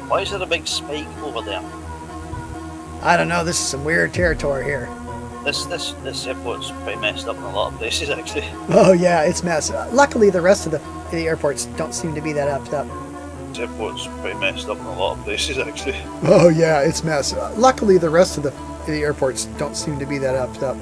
Why is there a big spike over there? I don't know. This is some weird territory here. This airport's pretty messed up in a lot of places, actually. Oh yeah, it's messed up. Luckily, the rest of the airports don't seem to be that effed up. This airport's pretty messed up in a lot of places, actually. Oh yeah, it's messed up. Luckily, the rest of the airports don't seem to be that effed up.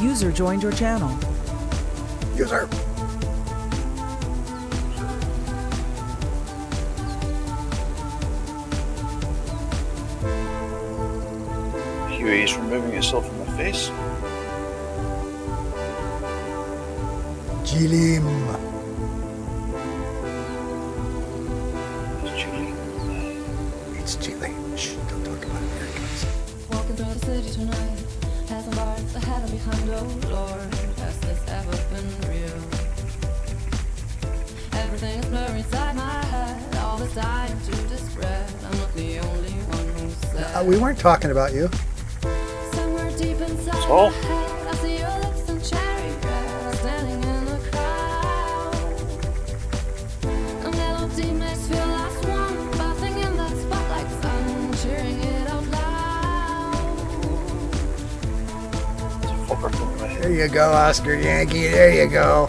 User joined your channel. User. Huey's removing itself from the face. Jilim. It's Chile. It's Chile. Shh, don't talk about it. Here it comes. Walking through the city tonight, passing bars ahead and behind, oh Lord, has this ever been real? Everything is blurry inside my head, all this dying to discredit. I'm not the only one who said. We weren't talking about you. Somewhere deep inside So? my head, I see your lips and cherry red, standing in the crowd. And melody makes feel last one, bathing in that spotlight sun, cheering it out loud. Fucker from my head. There you go, Oscar Yankee. There you go.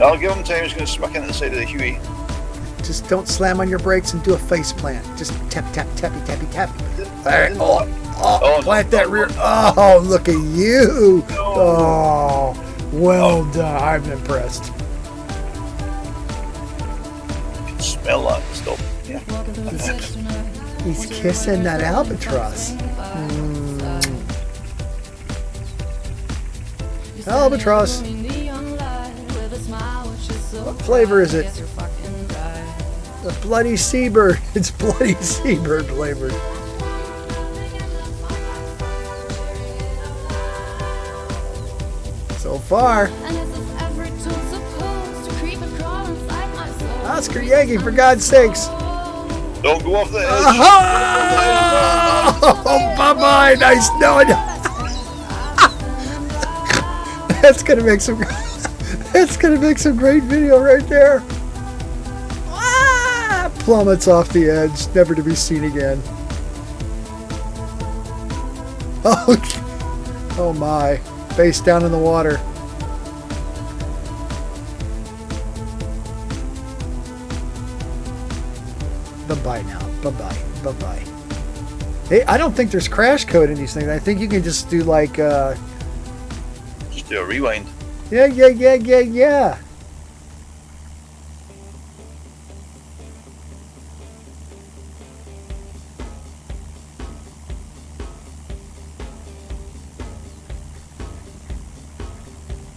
I'll give him time. He's going to smack into the side of the Huey. Just don't slam on your brakes and do a face plant. Just tap, tap, tappy, tappy, tappy. All right. Oh, plant that rear. Oh, look at you. Oh, well done. I'm impressed. You can smell that stuff. Yeah. Walking through the city tonight. He's kissing that albatross. Albatross. What flavor is it? The bloody seabird. It's bloody seabird flavored. So far, Oscar Yankee, for God's sakes. Don't go off the edge. Oh, bye-bye. Nice knowing you. That's gonna make some. That's gonna make some great video right there. Ah, plummets off the edge, never to be seen again. Oh my! Face down in the water. Bye-bye now. Bye-bye. Bye-bye. Hey, I don't think there's crash code in these things. I think you can just do like. Just do a rewind. Yeah.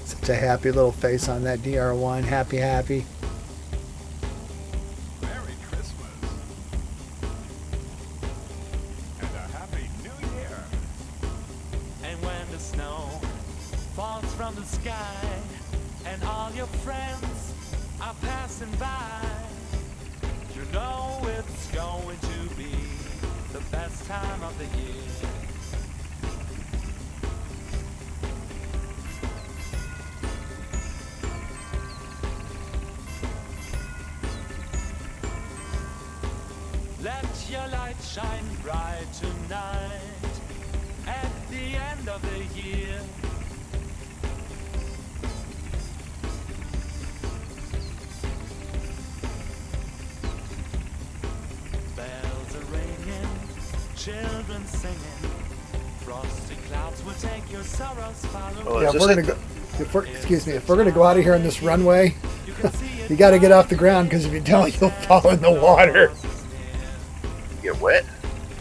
Such a happy little face on that DR1. Happy. Merry Christmas. And a Happy New Year. And when the snow falls from the sky and all your friends are passing by, you know it's going to be the best time of the year. Let your light shine bright tonight at the end of the year. Bells are ringing, children singing, frosty clouds will take your sorrows far away. Oh, Yeah, is if we're this gonna it? go. If we're gonna go out of here on this runway, you got to get off the ground because if you don't, you'll fall in the water. You get wet?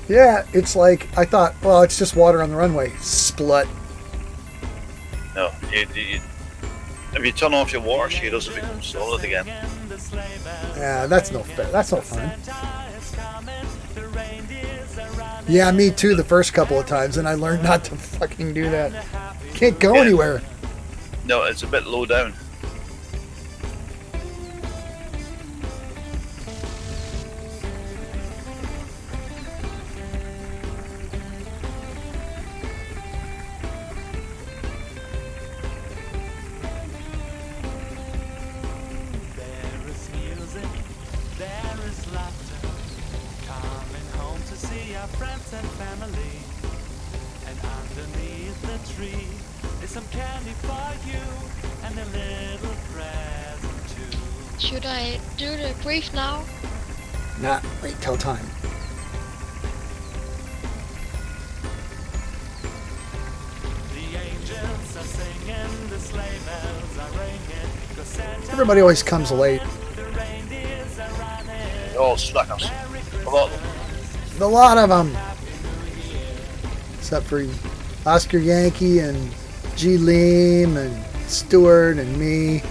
Yeah, it's like I thought. Well, it's just water on the runway. Splut. No. If you turn off your water shade, it doesn't become solid again. Yeah, that's no fair. That's no fun. Yeah, me too. The first couple of times, and I learned not to fucking do that. Can't go anywhere. No, it's a bit low down. There is music, there is laughter, coming home to see our friends and family. And underneath the tree is some candy for you and a little present too. Should I do the grief now? Nah, wait till time. The angels are singing, the sleigh bells are ringing, 'cause Santa Everybody always comes late. the reindeers are running. They're all slackers. A lot of them. A lot of them. Except for Oscar Yankee and G. Leem and Stewart and me.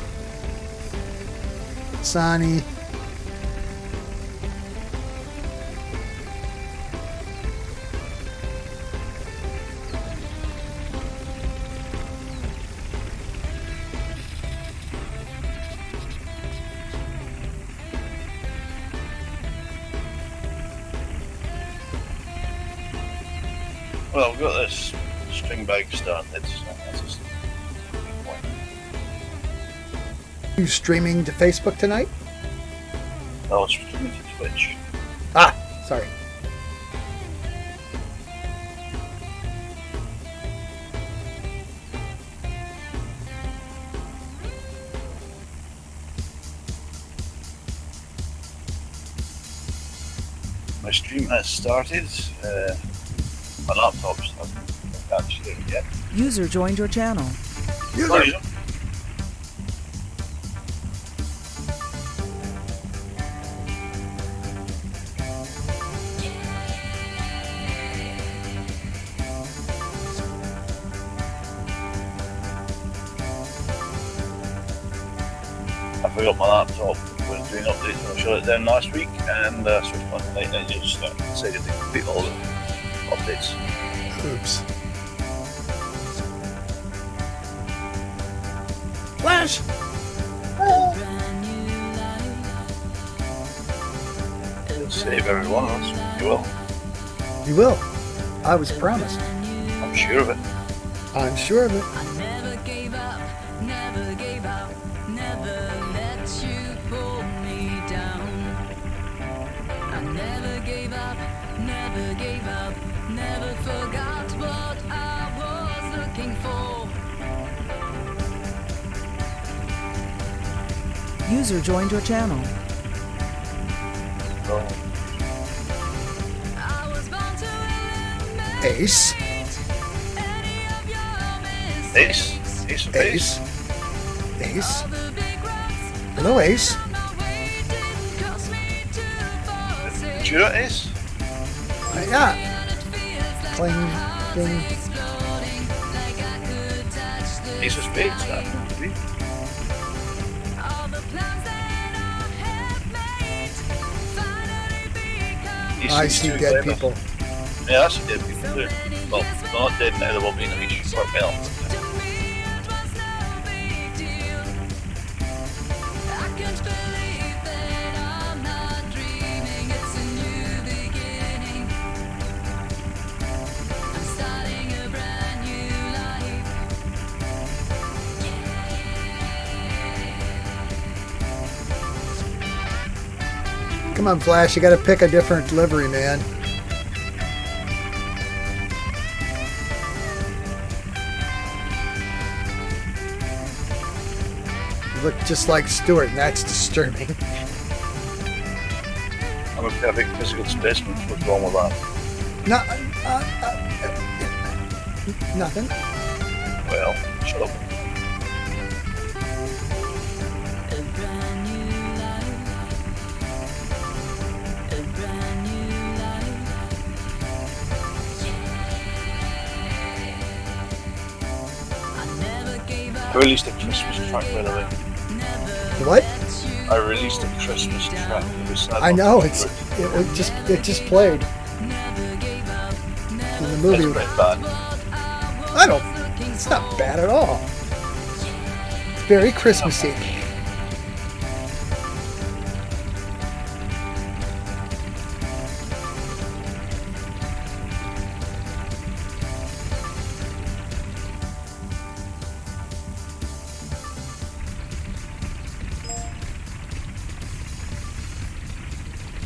Sonny. Well, we've got this string bag stand. That's just point. You streaming to Facebook tonight? I was streaming to Twitch. Ah, sorry. My stream has started. My laptop's I can't share it yet. User joined your channel. Oh, you know? I forgot my laptop. I was doing updates when I shut it down last week, and switched on to FlightNight. Just decided to complete all the updates. Oops. Flash! It'll save every one of us. You will. You will. I was promised. I'm sure of it. I'm sure of it. I never gave up, never gave up, never let you pull me down. I never gave up, never gave up, never forgot what I was looking for. User joined your channel. So, I was born to eliminate Ace. any of your Ace. mistakes. Ace of Ace. Base. Ace. All the big rocks Hello, Ace. on my way didn't cost me to forsake. Sure it is. Yeah. And it feels like Cling, my heart's ding. exploding, like I could touch the Ace of Spades. That would be. all the plans that I have made finally become He I seems see too dead clever. people. Yeah, I see dead people too. Well, they're not dead now. They will be in a wee short belt. to me. It was no big deal. I can't believe that I'm not dreaming. It's a new beginning. I'm starting a brand new life. Come on, Flash. You gotta pick a different livery, man. You look just like Stewart, and that's disturbing. I'm a perfect physical specimen. What's wrong with that? No, nothing. Well, shut up. A brand new life. A brand new life. I never gave up. I released a Christmas track, by the way. What? I released a Christmas track. It was sad. I know it just played. Never gave up. the movie. It's pretty bad. I don't. It's not bad at all. It's very Christmassy.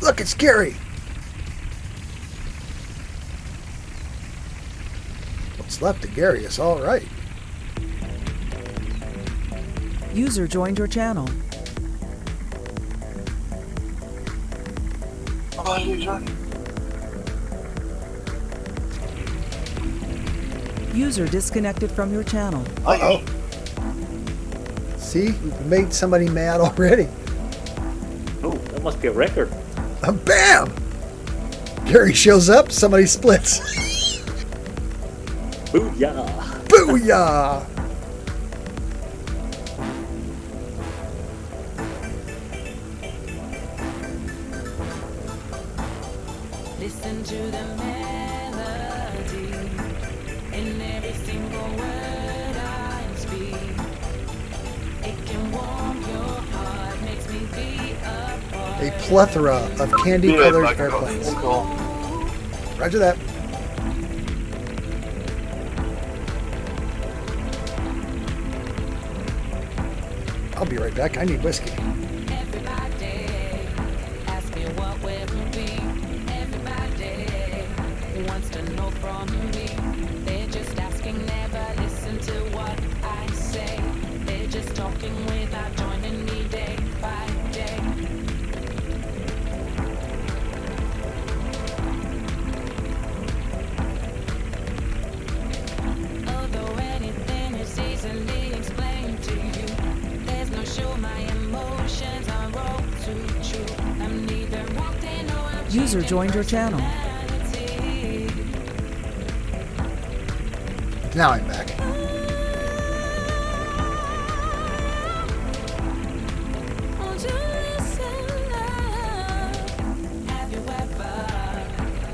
Look, it's Gary. What's left of Gary is all right. User joined your channel. User disconnected from your channel. Uh-oh. See, we've made somebody mad already. Oh, that must be a record. Bam! Gary shows up, somebody splits. Booyah! Booyah! Listen to the melody in every single word I speak. It can warm your heart, makes me be a part. A plethora of candy-colored Back up. airplanes. Cool. Roger that. I'll be right back. I need whiskey. Everybody ask me what we're gonna be. Everybody wants to know from me. They're just asking, never listen to what I say. They're just talking without joining me day by day. Although anything is easily explained to you, there's no show my emotions are all too true. I'm neither walking nor I'm User joined your channel. personality. Now I'm back. Won't you listen up? Have you ever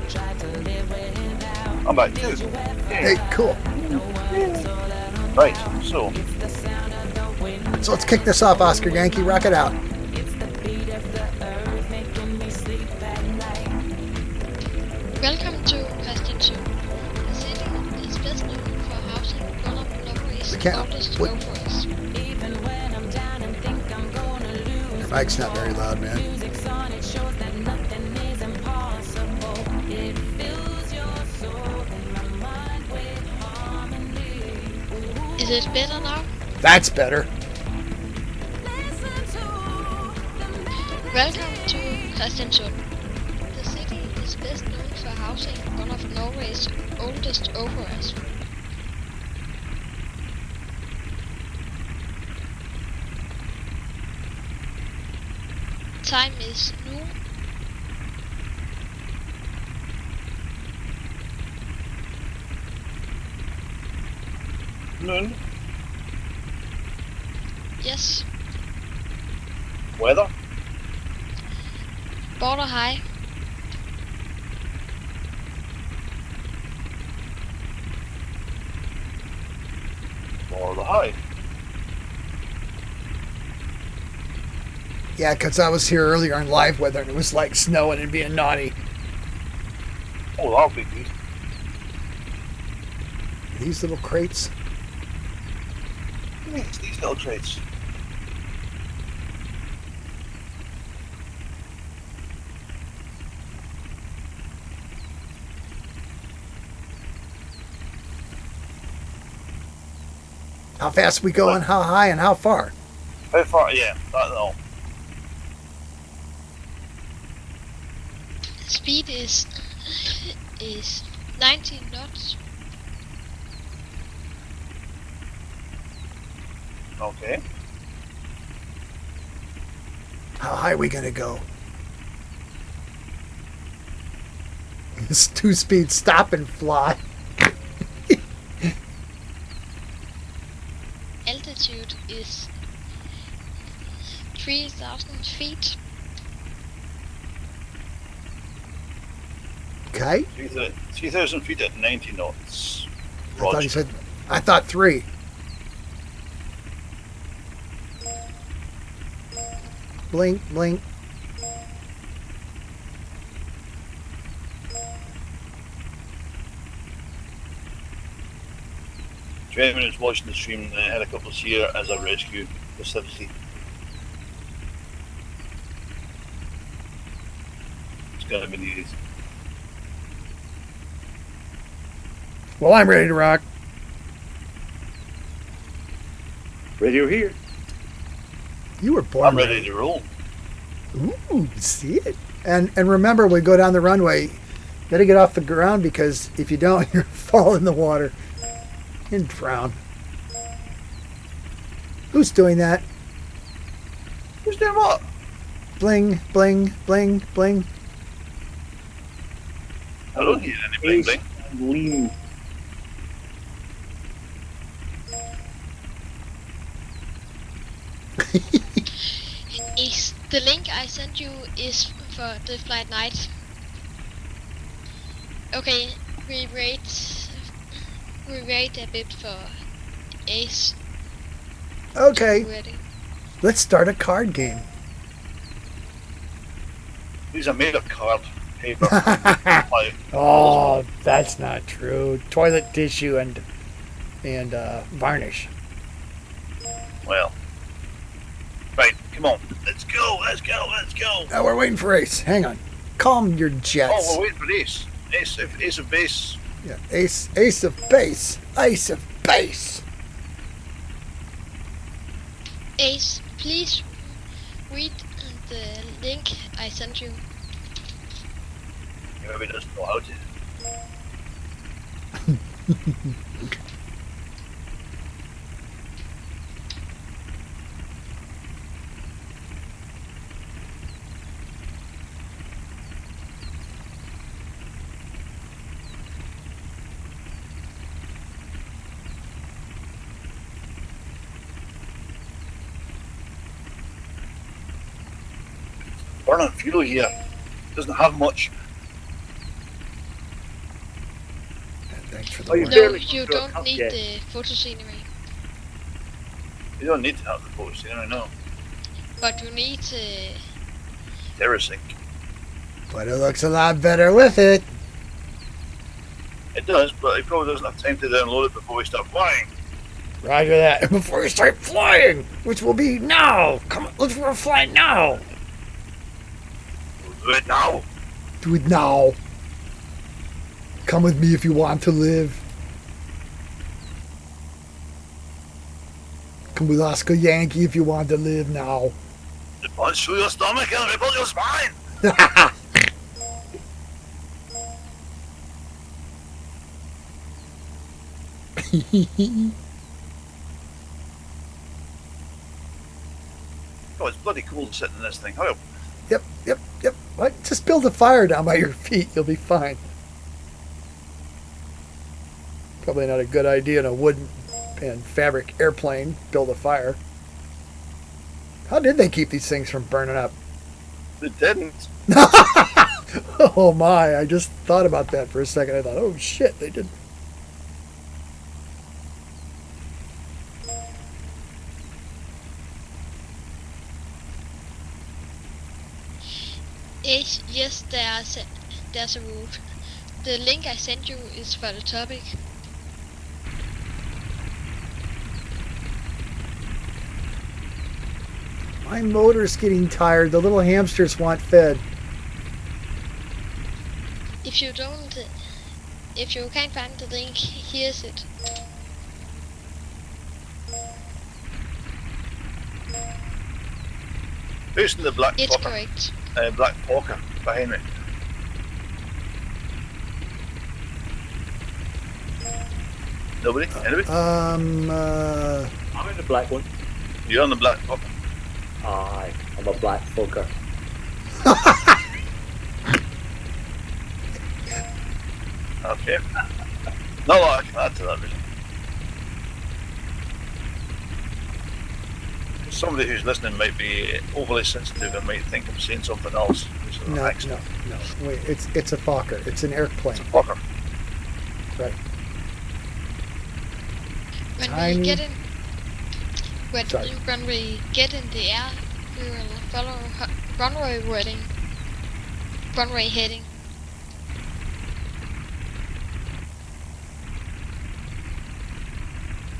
tried to live without? I'm back too. Did you ever Hey, cool. know what's all that Right, so It's the sound of the wind. So let's kick this off, Oscar Yankee. Rock it out. It's the beat of the earth making me sleep at night. Welcome to Christiansø. The city is best known for housing one of Norway's We can't- oldest what- forests. Even when I'm down and think I'm gonna lose. Your mic's not very loud, man. Music's on, it shows that nothing is impossible. It fills your soul and my mind with harmony. Ooh, Is it better now? That's better. listen to the Welcome to Christiansø. The city is best known for housing one of Norway's oldest operas. Time is noon. noon. Yes. Weather. Border high. Or the high. Yeah, because I was here earlier on live weather and it was like snowing and being naughty. Oh, that'll be good. These little crates. It's these little traits. How fast we going, how high, and how far? How far? Yeah, I don't know. Speed is 19 knots. Okay. How high we gonna go? It's 2-speed stop and fly. Altitude is 3,000 feet. Okay. 3,000 feet at 90 knots. I thought Roger. you said. I thought 3. Blink, blink. To anyone who's watching the stream, the helicopter's here as a rescue facility. It's going to be needed. Well, I'm ready to rock. Radio here. You were born. I'm ready to roll. Ooh, see it. And remember, when we go down the runway, you got to get off the ground because if you don't, you'll fall in the water and drown. Who's doing that? Who's doing what? Bling, bling, bling, bling. I don't hear any bling bling. Lean. Is the link I sent you is for the FlightNight? Okay, we wait a bit for Ace. Okay, Ready. let's start a card game. These are made of card paper. Oh, that's not true. Toilet tissue and varnish. Well. Right, come on. Let's go, let's go, let's go. Oh, we're waiting for Ace. Hang on. Calm your Oh, jets. we're waiting for Ace. Ace of base. Yeah, Ace of base. Ace of base. Ace, please read the link I sent you. He maybe doesn't know how to. Burning fuel here. Doesn't have much. Thanks for the Oh, you warning. No, barely you got to a don't cup need yet. the photo scenery, You don't need to have the post, you don't know. but you need Terrasync. But it looks a lot better with it. It does, but he probably doesn't have time to download it before we start flying. Roger that. Before we start flying, which will be now. Come on, let's for a flight now. We'll do it now. Do it now. Come with me if you want to live. Come with Oscar Yankee if you want to live now. The punch through your stomach and ripple your spine. Oh, it's bloody cool to sit in this thing. Hurry up. Yep. What? Just build a fire down by your feet. You'll be fine. Probably not a good idea in a wooden and fabric airplane. Build a fire. How did they keep these things from burning up? It didn't. Oh my, I just thought about that for a second. I thought, oh shit, they did. Ace. Yes, there's a route. The link I sent you is for the topic. My motor's getting tired. The little hamsters want fed. If you can't find the link, here's it. Who's in the black It's poker? correct. Black poker behind me. Nobody? Anybody? I'm in the black one. You're on the black poker. Aye, I'm a black fucker. Okay. Not a lot I can add to that, really. Somebody who's listening might be overly sensitive and might think I'm saying something else, which So No, excellent. no. Wait, it's a Fokker. It's an airplane. Fucker. Right. When Tiny. we get in, Sorry. when we get in the air, we will follow runway heading.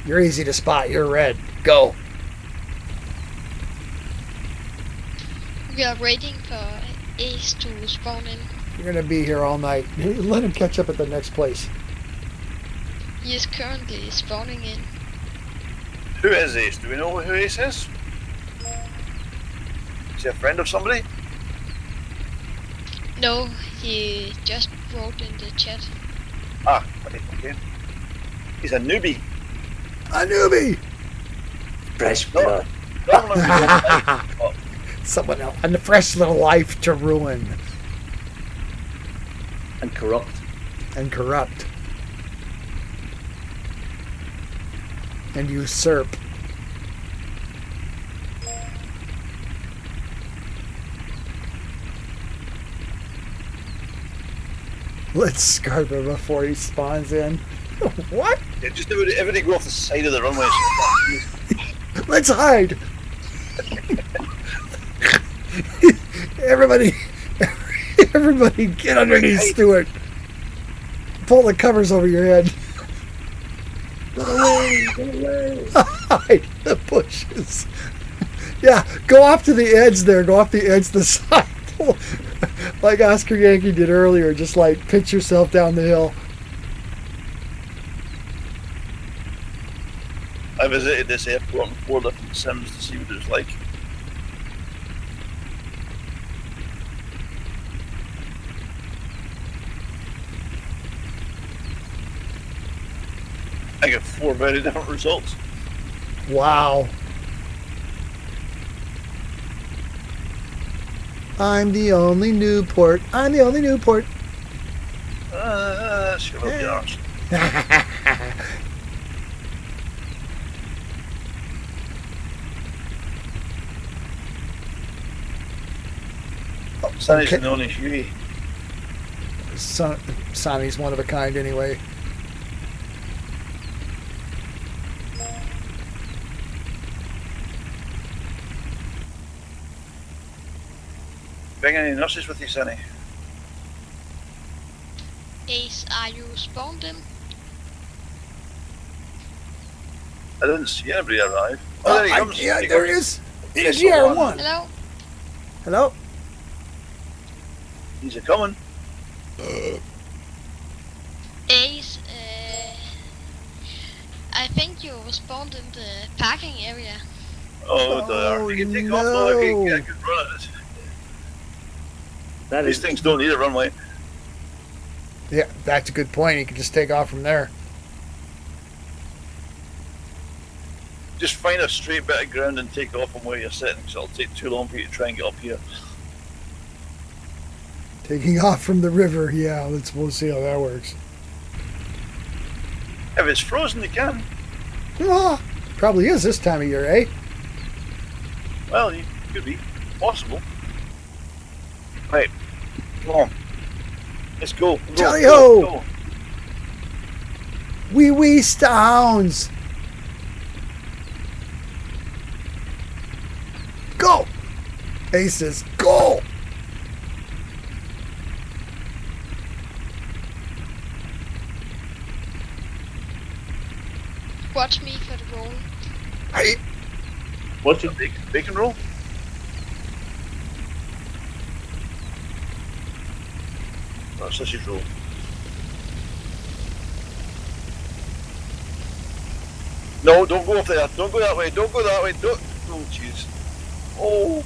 You're easy to spot. You're red. Go. We are waiting for Ace to spawn in. You're gonna be here all night. Let him catch up at the next place. He is currently spawning in. Who is Ace? Do we know who Ace is? Is he a friend of somebody? No, he just wrote in the chat. Ah, okay. He's a newbie. A newbie. Fresh No. blood. Normally we don't like- oh, Someone else. And a fresh little life to ruin And corrupt. and corrupt and usurp. Let's scarp him before he spawns in. What? yeah, just everybody go off the side of the runway. Let's hide. Everybody get underneath Stuart. Pull the covers over your head. Hide the bushes. Yeah, go off to the edge there. Go off the edge of the side. Like Oscar Yankee did earlier. Just like pitch yourself down the hill. I visited this airport on 4 different sims to see what it was like. I got 4 very different results. Wow. I'm the only Newport. I'm the only Newport. Shut up, your arse. Sonny's Okay. the only Huey. Sonny's one of a kind anyway. Bring any nurses with you, Sonny? Ace, are you spawned in? I didn't see anybody arrive. Oh, there he comes. Yeah, He there comes. he is. Yes, GR1. Hello? Hello? He's a coming. Ace, I think you spawned in the parking area. Oh, Oh, you can take off though. I no. can run it. That These is things don't need a runway. Yeah, that's a good point. You can just take off from there. Just find a straight bit of ground and take off from where you're sitting, because it'll take too long for you to try and get up here. Taking off from the river. Yeah, we'll see how that works. If it's frozen, you can. Ah, probably is this time of year, eh? Well, you could be. Possible. Right. Come on. Let's go. Go, Tally-ho! go. Wee Stones. Go! Aces, go! Watch me for the roll. Hey, what's A it? bacon roll? Oh, sausage roll. No, don't go up there. Don't go that way. Don't go that way. Don't. Oh, jeez. Oh.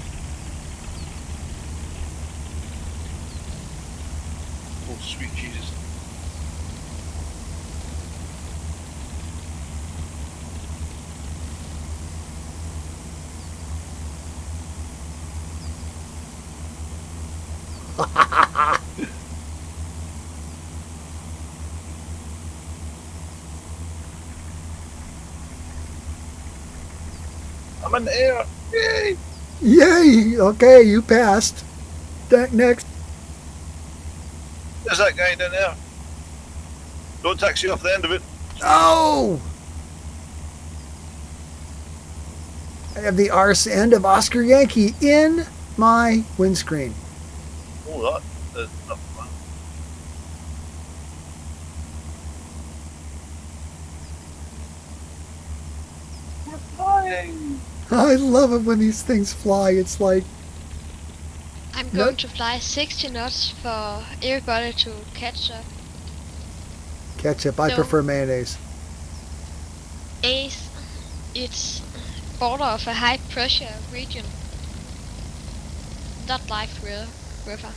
Oh, sweet Jesus. I'm in the air. Yay. yay! Okay, you passed. Next. There's that guy down there. Don't taxi off the end of it. Oh! I have the arse end of Oscar Yankee in my windscreen. Oh, that is not fun. We're flying. I love it when these things fly. It's like, I'm going to fly 60 knots for everybody to catch up. ketchup. I So- prefer mayonnaise. Ace, it's border of a high pressure region. Not like river.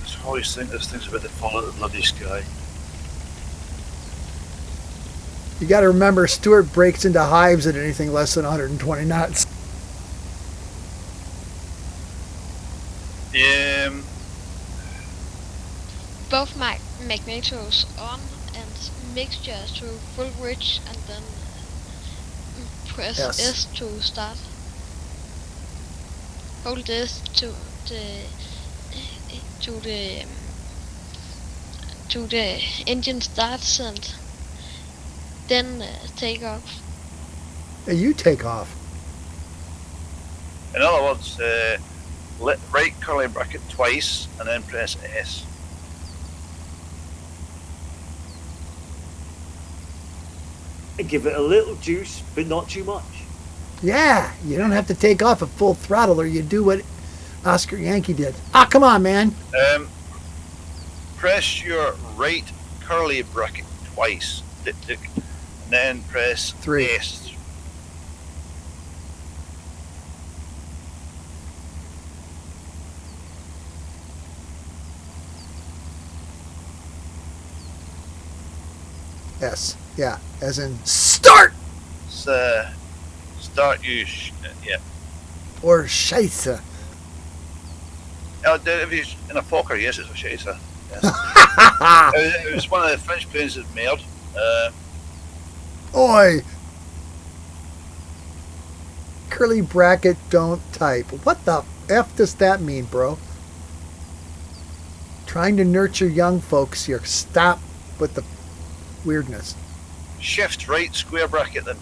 I always think this thing's about to fall out of the bloody sky. You got to remember, Stuart breaks into hives at anything less than 120 knots. Both my magnetos on and mixture to full reach and then press Yes. S to start. Hold this to the engine starts and then take off. You take off. In other words, right curly bracket twice and then press S. Give it a little juice, but not too much. Yeah, you don't have to take off at full throttle, or you do what Oscar Yankee did. Ah, come on, man. Press your right curly bracket twice, tick, tick, and then press 3. S. S. Yeah, as in start Start yeah. or scheisse. If he's in a Fokker, yes, it's a chaser. Yes. It was one of the French planes that made. Oi. Curly bracket, don't type. What the F does that mean, bro? Trying to nurture young folks here. Stop with the weirdness. Shift right square bracket then.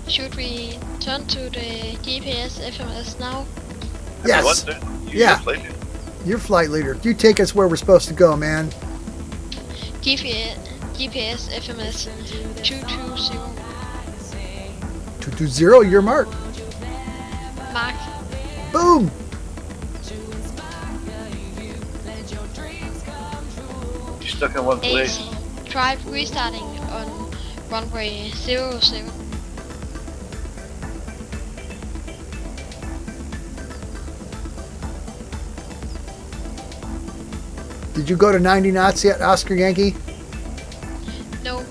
Should we turn to the GPS FMS now? If you want Yes. to, you Yeah. can play it. You're flight leader. You take us where we're supposed to go, man. GPS FMS 220. 220, your mark. Mark. Boom. You're stuck in one place. Ace, try restarting on runway 07. Did you go to 90 knots yet, Oscar Yankee? No.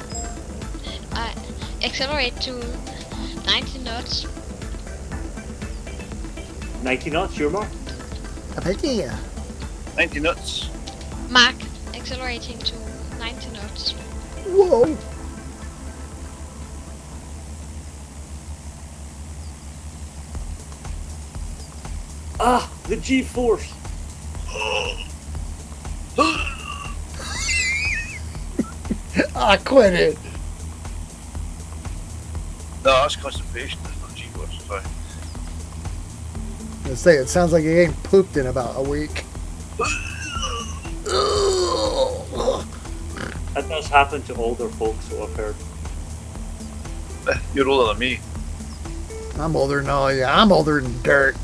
Accelerate to 90 knots. 90 knots, your mark. Up here. 90 knots. Mark. Accelerating to 90 knots. Whoa. Ah, the G-force. Ah, quit it. No, that's constipation. That's not G-force. Sorry. I say, it sounds like you ain't pooped in about a week. That does happen to older folks, so I've heard. You're older than me. I'm older than all you. I'm older than dirt.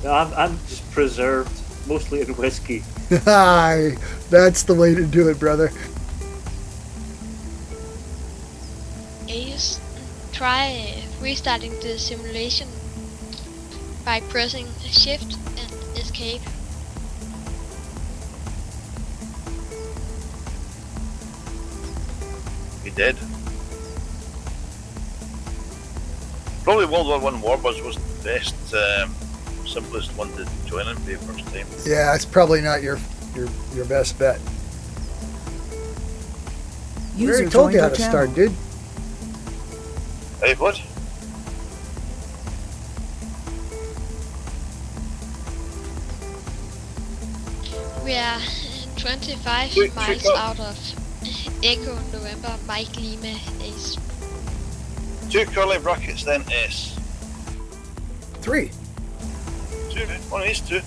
No, I'm just preserved, mostly in whiskey. Aye, that's the way to do it, brother. Ace, try restarting the simulation by pressing Shift and Escape. He did. Probably World War One Warbirds was the best, simplest one to join in for the first time. Yeah, it's probably not your best bet. We User already told joined you how your to channel. start, dude. Hey, what? We are 25 Wait, miles check out of Echo November Mike Lima Ace. 2 curly brackets, then S. 3. 2, one of these 2.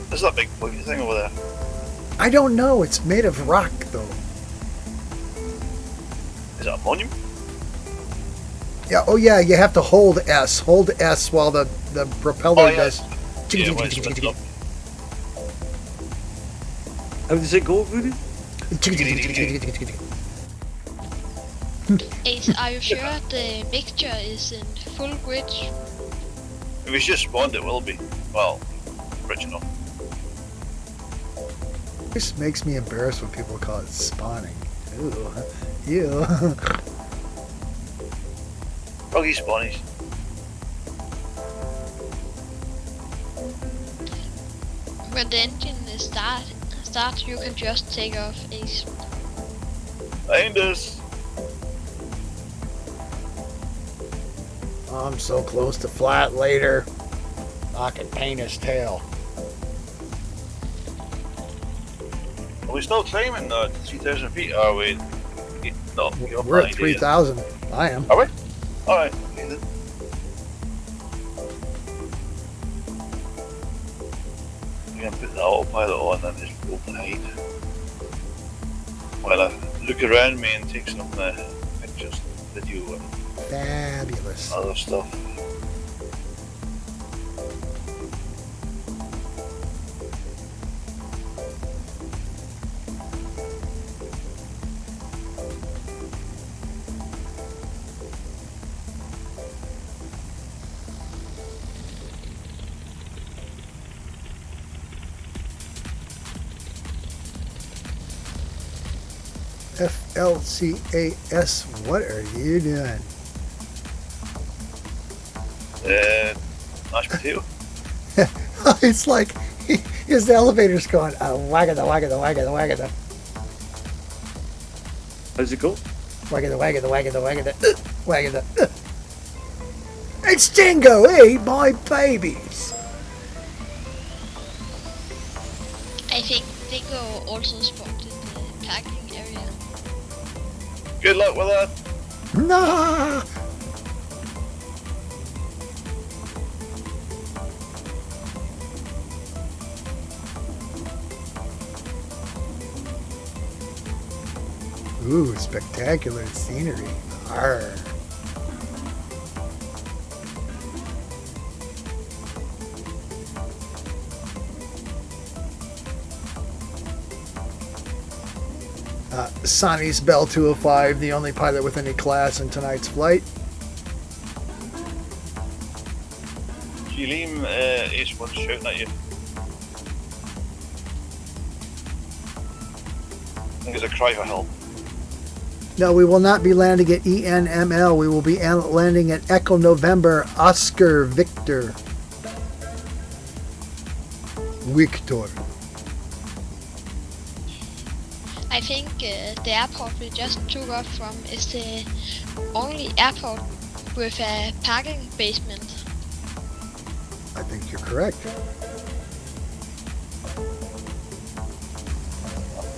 There's that big pointy thing over there. I don't know. It's made of rock, though. Is that a monument? Yeah. Oh, yeah. You have to hold S. Hold S while the propeller Oh, yeah. does. Yeah, when it's split up. How does it go, Voodoo? Ace, are you sure the mixture is in full grid? If it's just spawned, it will be. Well, original. This makes me embarrassed when people call it spawning. Ooh. Ew. Buggy spawnies. When the engine is start, you can just take off Ace. Behind us. I'm so close to flat later. I can paint his tail. Are we still climbing 3,000 feet? Are we? No, you're We're fine, at 3,000. I am. Are we? Alright. Okay, then. We're going to put the autopilot on and just go behind. While I look around me and take some pictures, video and Fabulous. other stuff. FLCAS, what are you doing? Mashed potato. It's like his elevator's going, wagga the wagga the wagga the wagga the How's it go? wagga the wagga the wagga the wagga the wagga the. It's Dingo, my babies. I think Dingo also spotted the parking area. Good luck with that. Nah. Ooh, spectacular scenery. Arr. Sonny's Bell 205, the only pilot with any class in tonight's flight. Liam, Ace one's shouting at you. I think it's a cry for help. No, we will not be landing at ENML. We will be landing at Echo November Oscar Victor. Victor. I think the airport we just took off from is the only airport with a parking basement. I think you're correct.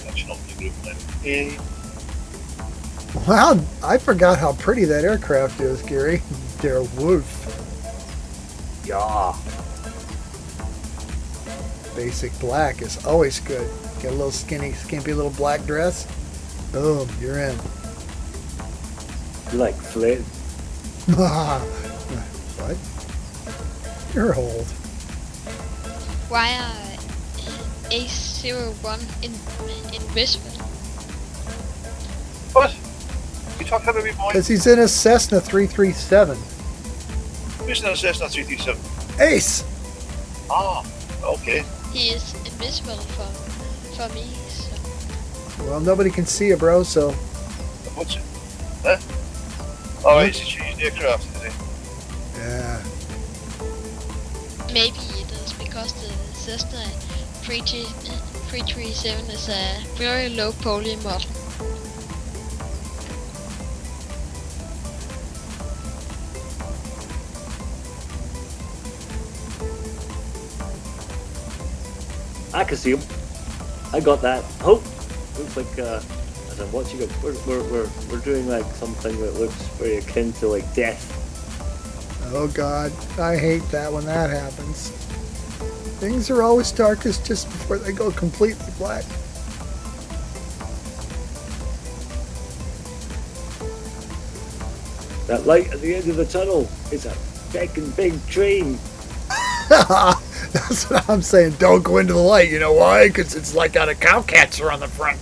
Gotcha. switching up the group now. Hey. Wow, I forgot how pretty that aircraft is, Gary. Der Wolf. Yeah. Basic black is always good. Get a little skimpy little black dress. Boom, you're in. You like Flint? What? You're old. Why are A01 invisible? What? You talking about me, boy? Because he's in a Cessna 337. Who's in a Cessna 337? Ace! Ah, okay. He is invisible for me, so Well, nobody can see you, bro, so... What's it? Huh? Oh, right, he changed the aircraft, did he? Yeah. maybe it is because the Cessna 337 is a very low poly model. I can see him. I got that. Oh, looks like as I'm watching it, we're doing like something that looks very akin to like death. Oh God, I hate that when that happens. Things are always darkest just before they go completely black. That light at the end of the tunnel is a fucking big train. That's what I'm saying. Don't go into the light. You know why? Because it's like got a cow catcher on the front.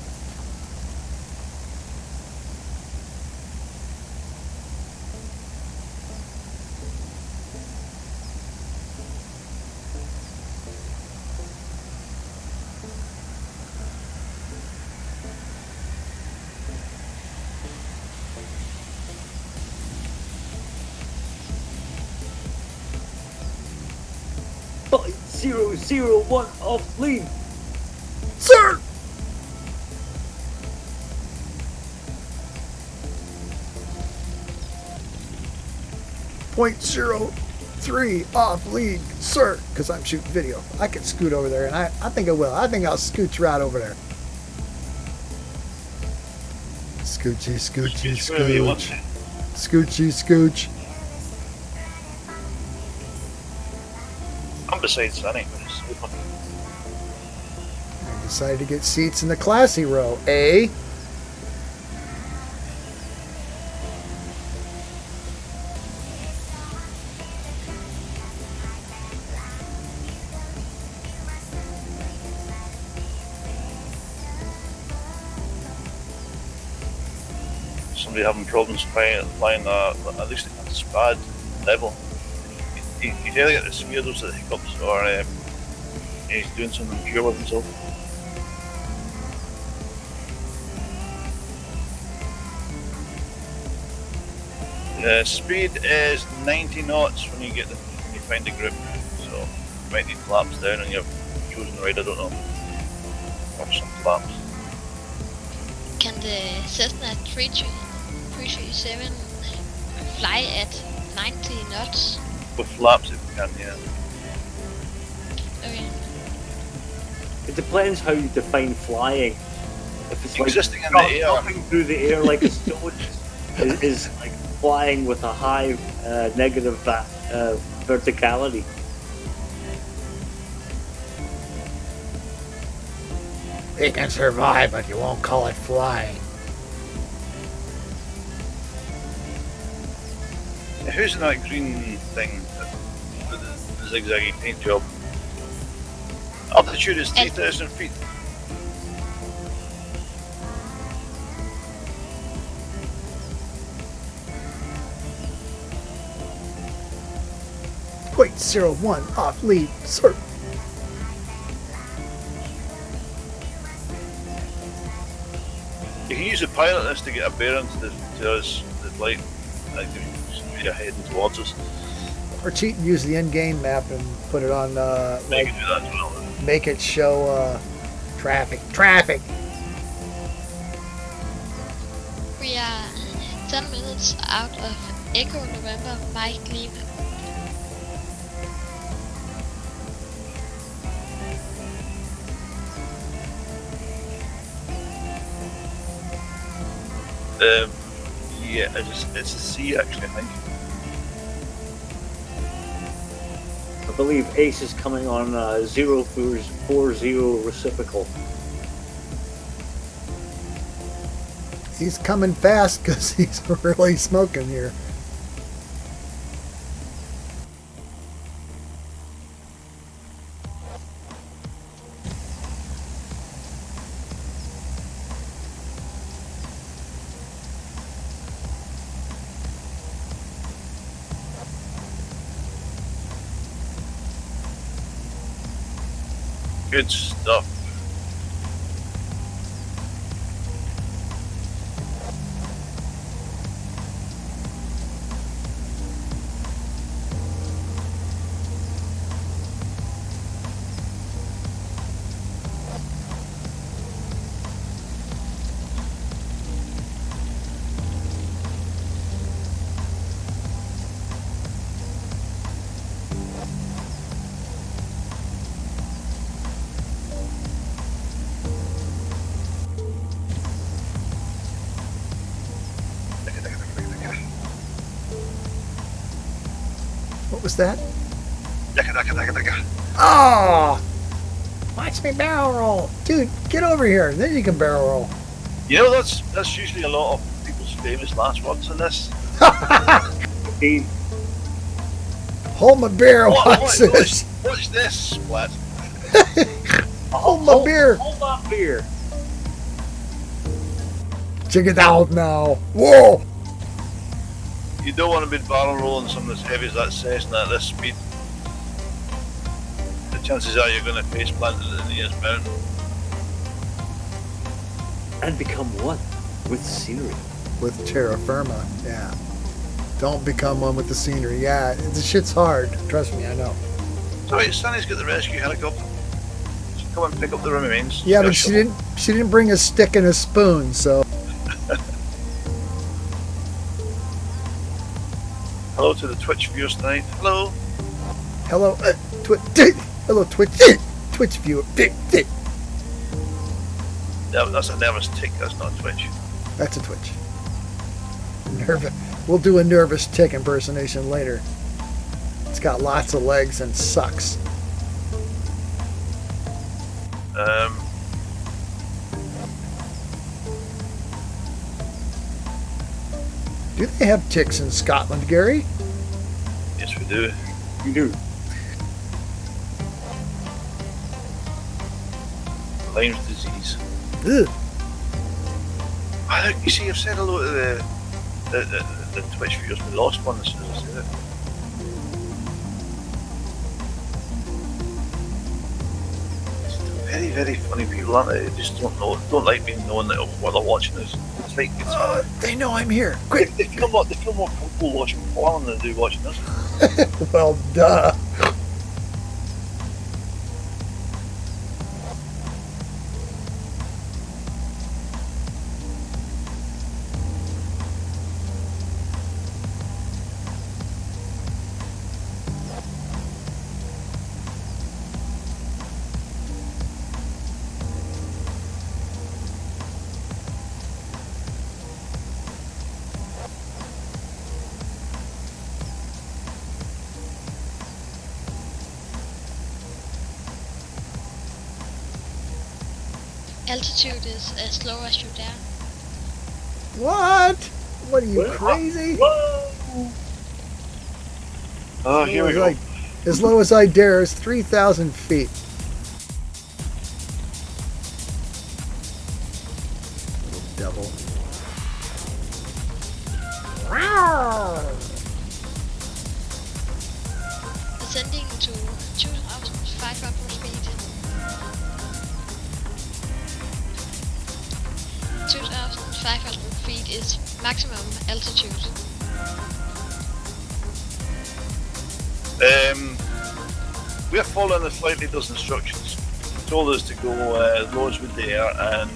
.001 off lead. Sir! .03 off lead, sir. Because I'm shooting video. I can scoot over there, and I think I will. I think I'll scooch right over there. Scoochy, scoochy, scooch. Scoochy, scooch. I'm beside Sunny, but it's open. I decided to get seats in the classy row, eh? Somebody having problems flying at least at the SPAD level. He's either getting scared of the hiccups or he's doing something pure with himself. The speed is 90 knots when you find the grip, so you might need flaps down on your chosen ride, I don't know. Or some flaps. Can the Cessna 337 fly at 90 knots? With flaps if you can, yeah. Okay. It depends how you define flying. If it's Existing like in the air. dropping through the air like a stone is like flying with a high negative verticality. You can survive, but you won't call it flying. Who's in that green thing with the zigzaggy paint job? Altitude is 3,000 feet. .01 off lead, sir. You can use the pilot this to get a bearing to us, the light, like you're heading towards us. Or cheat and use the in-game map and put it on, You like, can do that as well. make it show, traffic. Traffic! We are 10 minutes out of Echo November Mike Lima. Yeah, it's a C actually, I think. I believe Ace is coming on 040 reciprocal. He's coming fast because he's really smoking here. Good stuff. What was that? Daka. Oh! Watch me barrel roll. Dude, get over here. Then you can barrel roll. You know, that's usually a lot of people's famous last words in this. Indeed. Hold my beer. Watch this. What's this, Splat? Hold my beer. Hold that beer. Check it out now. Whoa! You don't want to be barrel rolling something as heavy as that Cessna at this speed. The chances are you're going to face plant it in the nearest mountain. And become one with scenery. With terra firma, yeah. Don't become one with the scenery. Yeah, the shit's hard. Trust me, I know. Sorry, Sunny's got the rescue helicopter. She'll come and pick up the remains. Yeah, but she didn't bring a stick and a spoon, so. Hello to the Twitch viewers tonight. Hello. Hello, hello, Twitch viewer. Yeah, that's a nervous tick. That's not a Twitch. That's a Twitch. Nervous. We'll do a nervous tick impersonation later. It's got lots of legs and sucks. Do they have ticks in Scotland, Gary? Yes, we do. You do. Lyme's disease. Ugh. You see, I've said hello to the Twitch viewers. We lost one as soon as I said it. Very, very funny people, aren't they? They just don't like being known that what they're watching is. It's like They know I'm here. Quick. they feel more comfortable watching porn than they do watching this. Well, duh. Altitude is as low as you dare. What? What are you, crazy? Whoa! Oh, here we go. As low as I dare is 3,000 feet. Little devil. Ascending to 2,500 feet. 2,500 feet is maximum altitude. We're following the flight leader's instructions. He told us to go low as we dare, and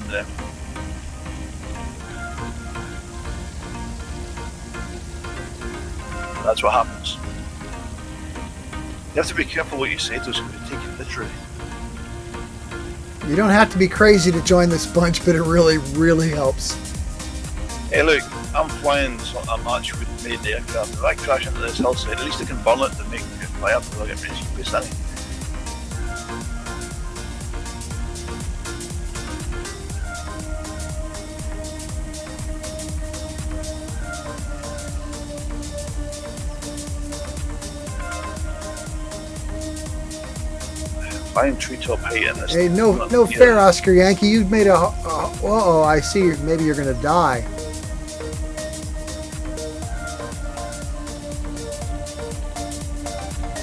that's what happens. You have to be careful what you say to us, because we take it literally. You don't have to be crazy to join this bunch, but it really, really helps. Hey, look, I'm flying a match with made aircraft. If I crash into this hillside, at least I can burn it to make it fly up without getting really place any. Flying treetop height in this. Hey, no fair, Oscar Yankee. You made a. Uh-oh, I see. Maybe you're gonna die.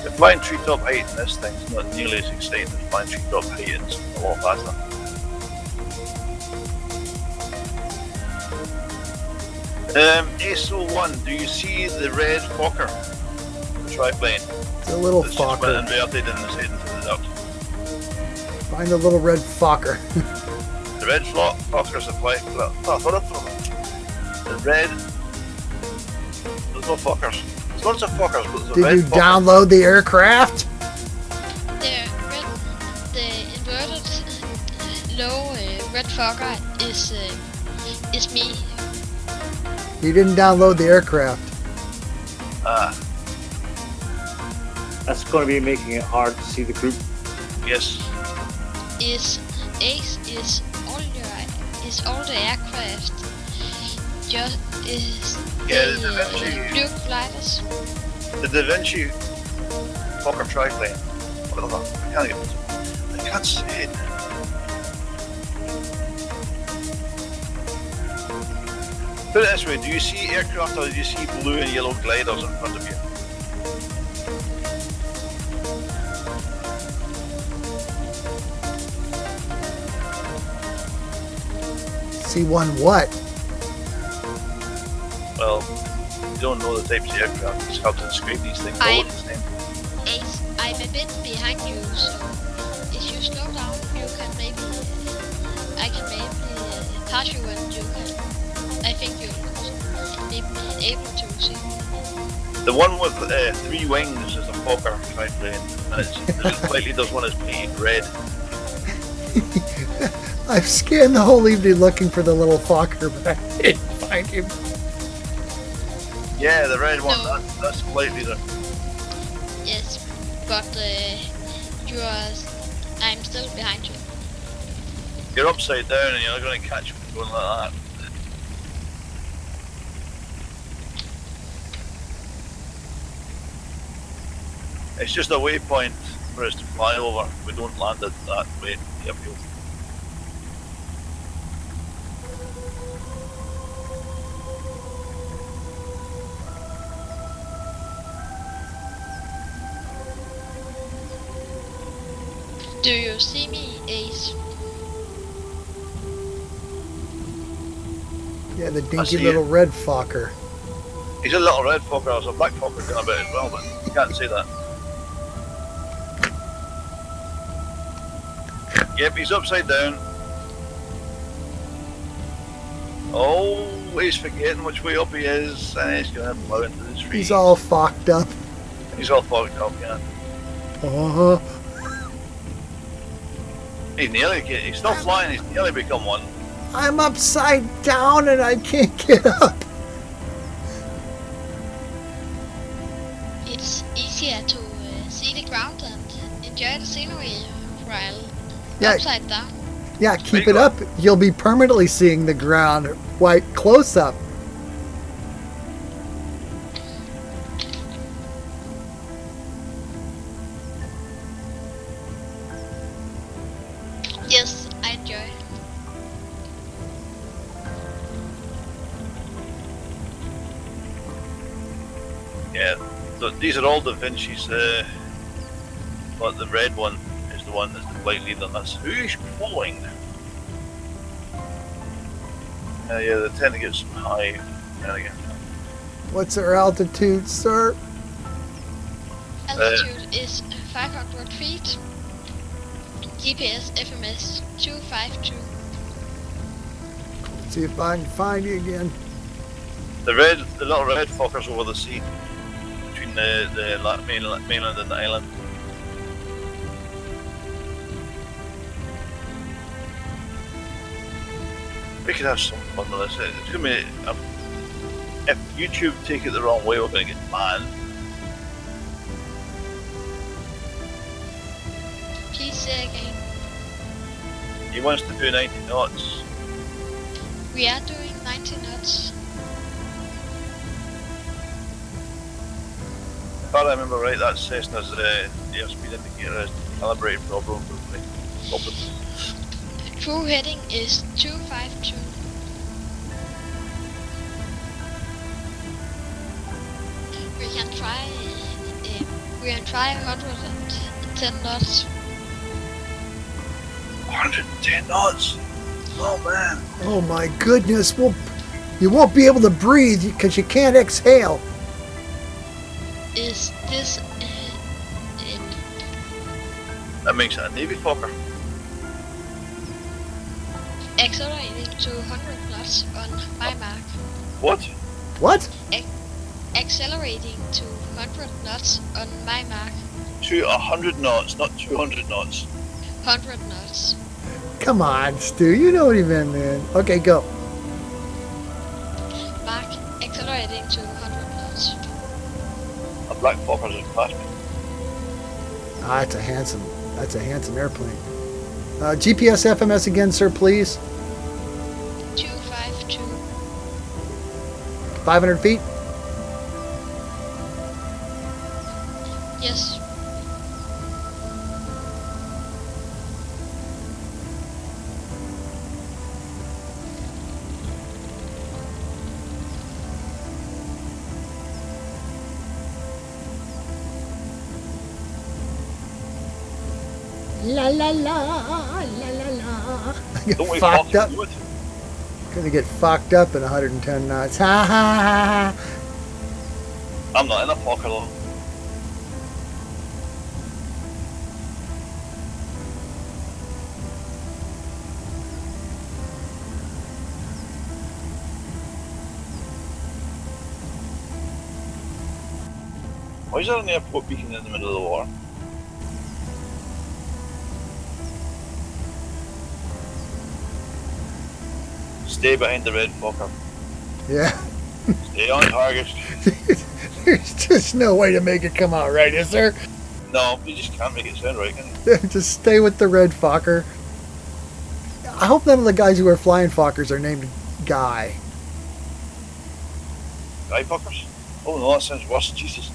The flying treetop height in this thing's not nearly as exciting as flying treetop height. It's a lot faster. ASO1, do you see the red Fokker? The triplane. It's a little It's just been Fokker. inverted and is heading to the duct. Find the little red Fokker. The red Fokker's a flight. Oh, I thought the red. There's no Fokkers. There's lots of Fokkers, but there's a Did red you Fokker. download the aircraft? The inverted low red Fokker is me. You didn't download the aircraft. That's going to be making it hard to see the group. Yes. Is Ace is all the aircraft. Just is Yeah, the the Da Vinci. blue gliders. The Da Vinci Fokker triplane. Whatever. I can't see it. Put it this way, do you see aircraft or do you see blue and yellow gliders in front of you? C1 what? Well, you don't know the types of aircraft. It's hard to describe these things. I- All the same. Ace, I'm a bit behind you, so if you slow down, you can maybe I can maybe pass you and you can. I think you'll be able to see. The one with 3 wings is a Fokker triplane, and the flight leader's one is painted red. I've scanned the whole evening looking for the little Fokker, but I didn't find him. Yeah, the red one, No. that's the flight leader. Yes, but I'm still behind you. You're upside down and you're not going to catch me going like that. It's just a waypoint for us to fly over. We don't land at that way. Airfield. Do you see me, Ace? Yeah, the I dinky see little it. red Fokker. He's a little red Fokker. There's a black Fokker going about as well, but you can't see that. Yep, he's upside down. Oh, he's forgetting which way up he is, and he's going to blow into the tree. He's all fucked up. He's all fogged up, yeah. Uh-huh. He's still flying, he's nearly become one. I'm upside down and I can't get up. It's easier to see the ground and enjoy the scenery while Yeah. upside down. Yeah, keep it up. You'll be permanently seeing the ground right close up. Yes, I enjoy. Yeah, so these are all Da Vinci's, but the red one is the one that's the flight leader, and that's who he's following. Yeah, they tend to get some high, again. What's our altitude, sir? Altitude is 500 feet. GPS FMS 252. Let's see if I can find you again. The little red Fokker's over the sea between the mainland and the island. We could have some fun with this. It's gonna be. If YouTube take it the wrong way, we're gonna get banned. Please say again. He wants to do 90 knots. We are doing 90 knots. If I remember right, that Cessna's airspeed indicator is calibrated properly. True heading is 252. We can try. We can try 110 knots. 110 knots. Oh man. Oh my goodness! Well, you won't be able to breathe because you can't exhale. Is this? That makes it a Navy Fokker. Accelerating to 100 knots on my mark. What? What? Accelerating to 100 knots on my mark. To 100 knots, not 200 knots. 100 knots. Come on, Stu. You know what he meant, man. Okay, go. Mark accelerating to 100 knots. A Black Fokker just passed me. Ah, that's a handsome airplane. GPS FMS again, sir, please. 252. 500 feet. Yes. La la la la la la. Get Don't we fucked fucking up. do it? Gonna get fucked up in 110 knots. Ha ha ha ha. I'm not in a Fokker though. Why is there an airport beacon in the middle of the water? Stay behind the red Fokker. Yeah. Stay on target. There's just no way to make it come out right, is there? No, you just can't make it sound right, can you? Just stay with the red Fokker. I hope none of the guys who are flying Fokkers are named Guy. Guy Fokkers? Oh no, that sounds worse. Jesus.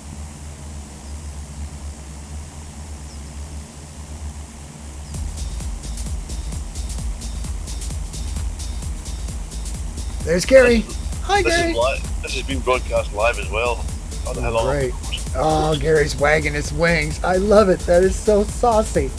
There's Gary. Hi, This Gary. is live. This has been broadcast live as well. How the hell long? Great. Oh, Gary's wagging his wings. I love it. That is so saucy.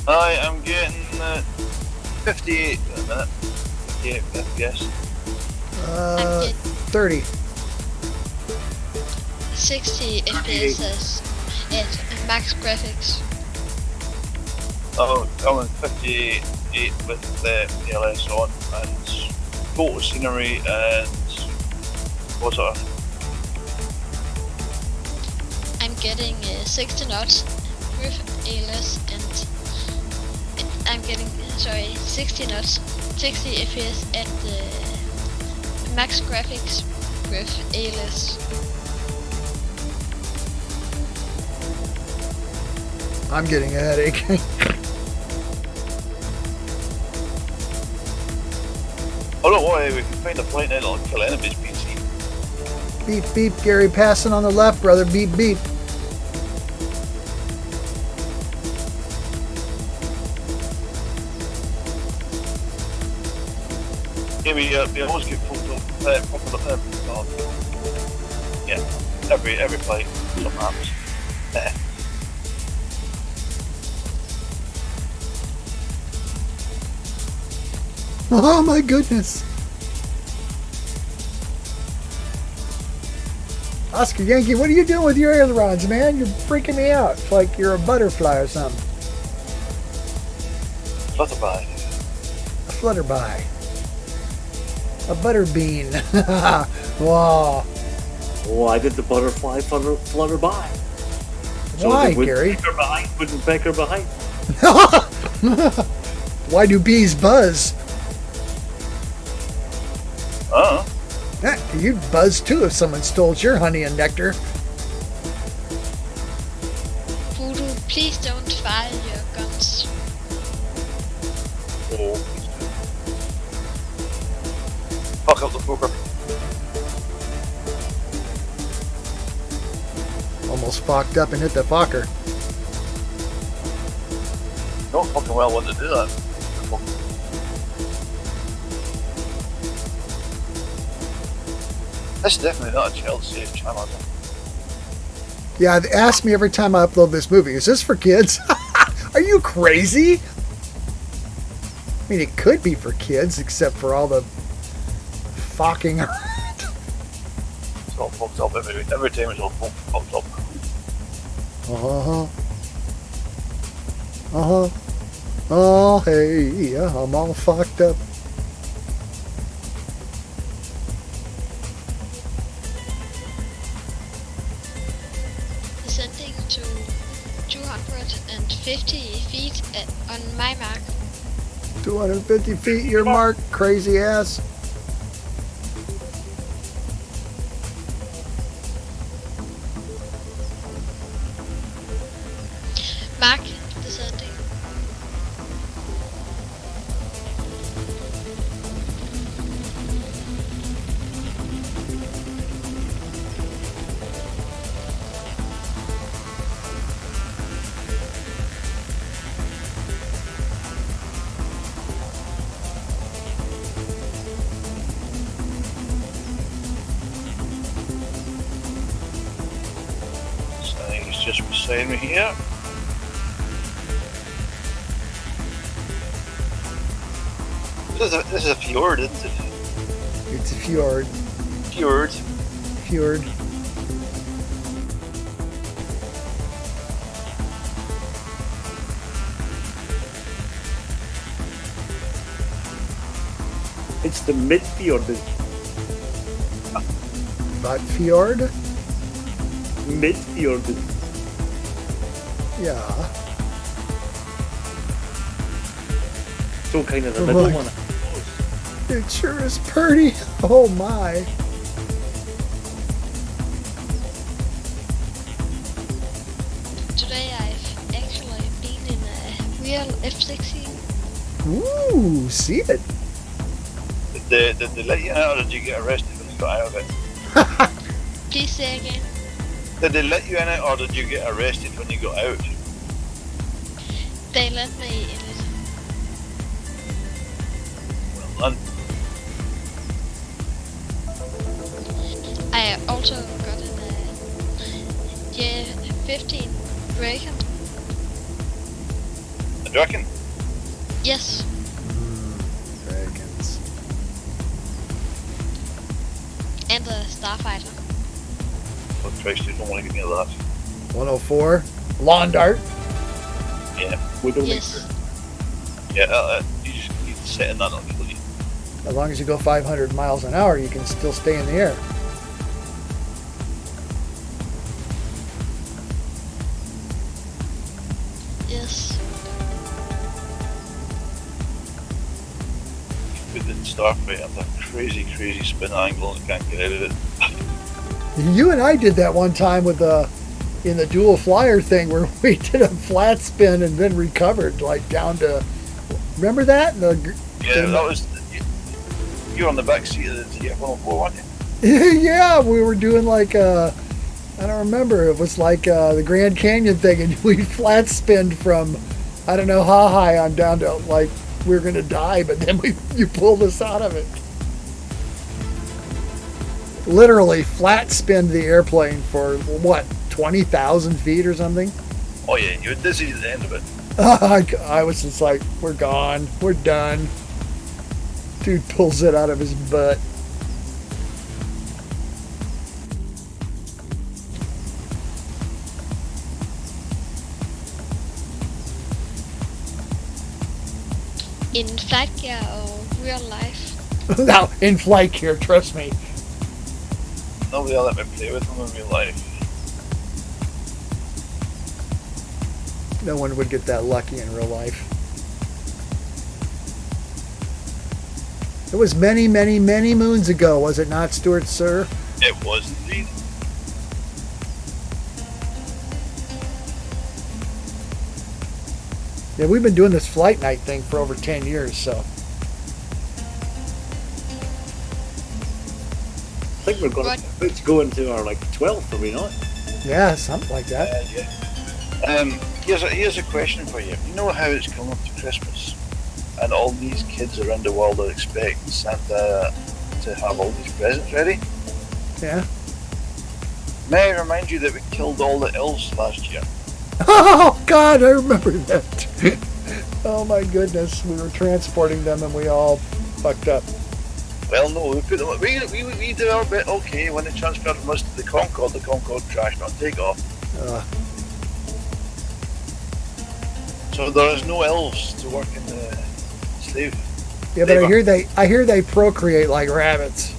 I am getting 58 in a minute. 58 FPS. I'm getting 30. 60 FPS at max graphics. Oh, I'm in 58 with the PLS on and photo scenery and what's that? I'm getting 60 knots with ALS and I'm getting 60 knots, 60 FPS at max graphics with ALS. I'm getting a headache. Oh, don't worry, we can find a FlightNight that'll kill enemies PC. Beep, beep. Gary passing on the left, brother. Beep, beep. Yeah, we always get full Yeah, every play, some maps. Oh my goodness. Oscar Yankee, what are you doing with your ailerons, man? You're freaking me out. It's like you're a butterfly or something. Flutterby. A flutterby. A butterbean. Wow. Oh, I did the butterfly flutter by. Why, they Gary? Wouldn't peck her behind. Why do bees buzz? Eh, you'd buzz too if someone stole your honey and nectar. Voodoo, please don't fire your guns. Oh, fuck up the poker. Almost fucked up and hit the fucker. Don't fucking well want to do that. That's definitely not a child-safe channel. Yeah, they ask me every time I upload this movie, is this for kids? Are you crazy? I mean, it could be for kids, except for all the fucking. It's all fucked up every time. It's all fucked up. Oh, hey, yeah, I'm all fucked up. Descending to 250 feet on my mark. 250 feet, your mark, crazy ass. Mark, descending. So he's just beside me here. This is a fjord, isn't it? It's a fjord. Fjord. Fjord. It's the Midfjord. But fjord? Midfjord. Yeah. So kind of the Oh middle my. one. It sure is pretty. Oh my. Today I've actually been in a real F-16. Ooh, see it. Did they let you out or did you get arrested when you got out of it? Please say again. Did they let you in it or did you get arrested when you got out? They let me in it. Well done. I also got in a 15 Dragon. A dragon? Yes. Dragons. And a Starfighter. Oh Christ, you don't want to give me that. 104. Lawn dart. Yeah. Yes. Yeah, you just need to set in that on kill you. As long as you go 500 miles an hour, you can still stay in the air. Yes. With the Starfighter, have that crazy spin angle and can't get out of it. You and I did that one time with in the dual flyer thing where we did a flat spin and then recovered like down to. Remember that? Yeah, that was. You're on the back seat of the TF-104, weren't you? Yeah, we were doing like I don't remember. It was like the Grand Canyon thing, and we flat spinned from I don't know how high on down to like we were gonna die, but then you pulled us out of it. literally flat spin the airplane for what, 20,000 feet or something. Oh yeah, you're dizzy at the end of it. I was just like, we're gone, we're done. Dude pulls it out of his butt. In flight gear or real life? Now, in flight gear, trust me. Nobody will let me play with them in real life. No one would get that lucky in real life. It was many, many, many moons ago, was it not, Stuart, sir? It was indeed. Yeah, we've been doing this FlightNight thing for over 10 years, so. I think we're going to go into our like 12th, are we not? Yeah, something like that. Yeah. Here's a question for you. You know how it's coming up to Christmas, and all these kids around the world are expecting Santa to have all these presents ready? Yeah. May I remind you that we killed all the elves last year? Oh, God, I remember that. Oh, my goodness. We were transporting them and we all fucked up. Well, no, we put them. We did our bit. Okay, when they transferred from us to the Concorde crashed on takeoff. So there is no elves to work in the slave. Yeah, but I hear they procreate like rabbits.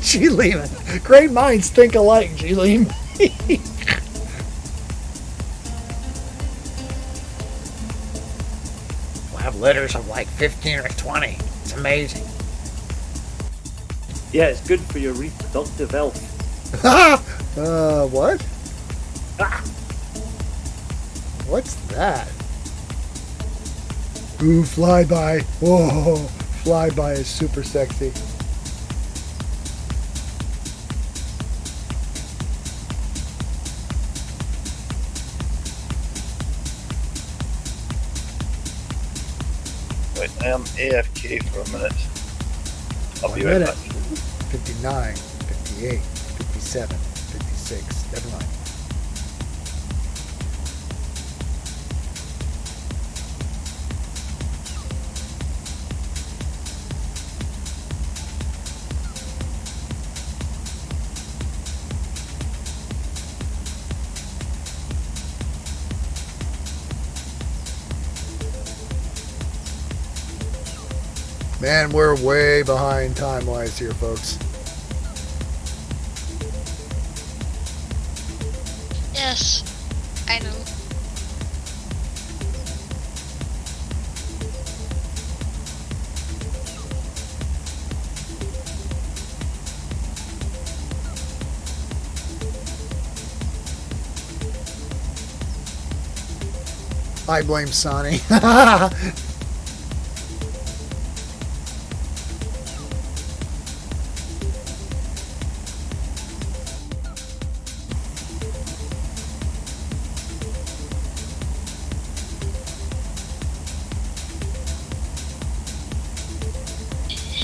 G. Lehman. Great minds think alike, G. Lehman. We'll have litters of like 15 or 20. It's amazing. Yeah, it's good for your reproductive health. What? Ah. What's that? Ooh, flyby. Whoa, flyby is super sexy. Right, I am AFK for a minute. I'll be One right minute. back. 59, 58, 57, 56. Never mind. Man, we're way behind time-wise here, folks. Yes, I know. I blame Sonny.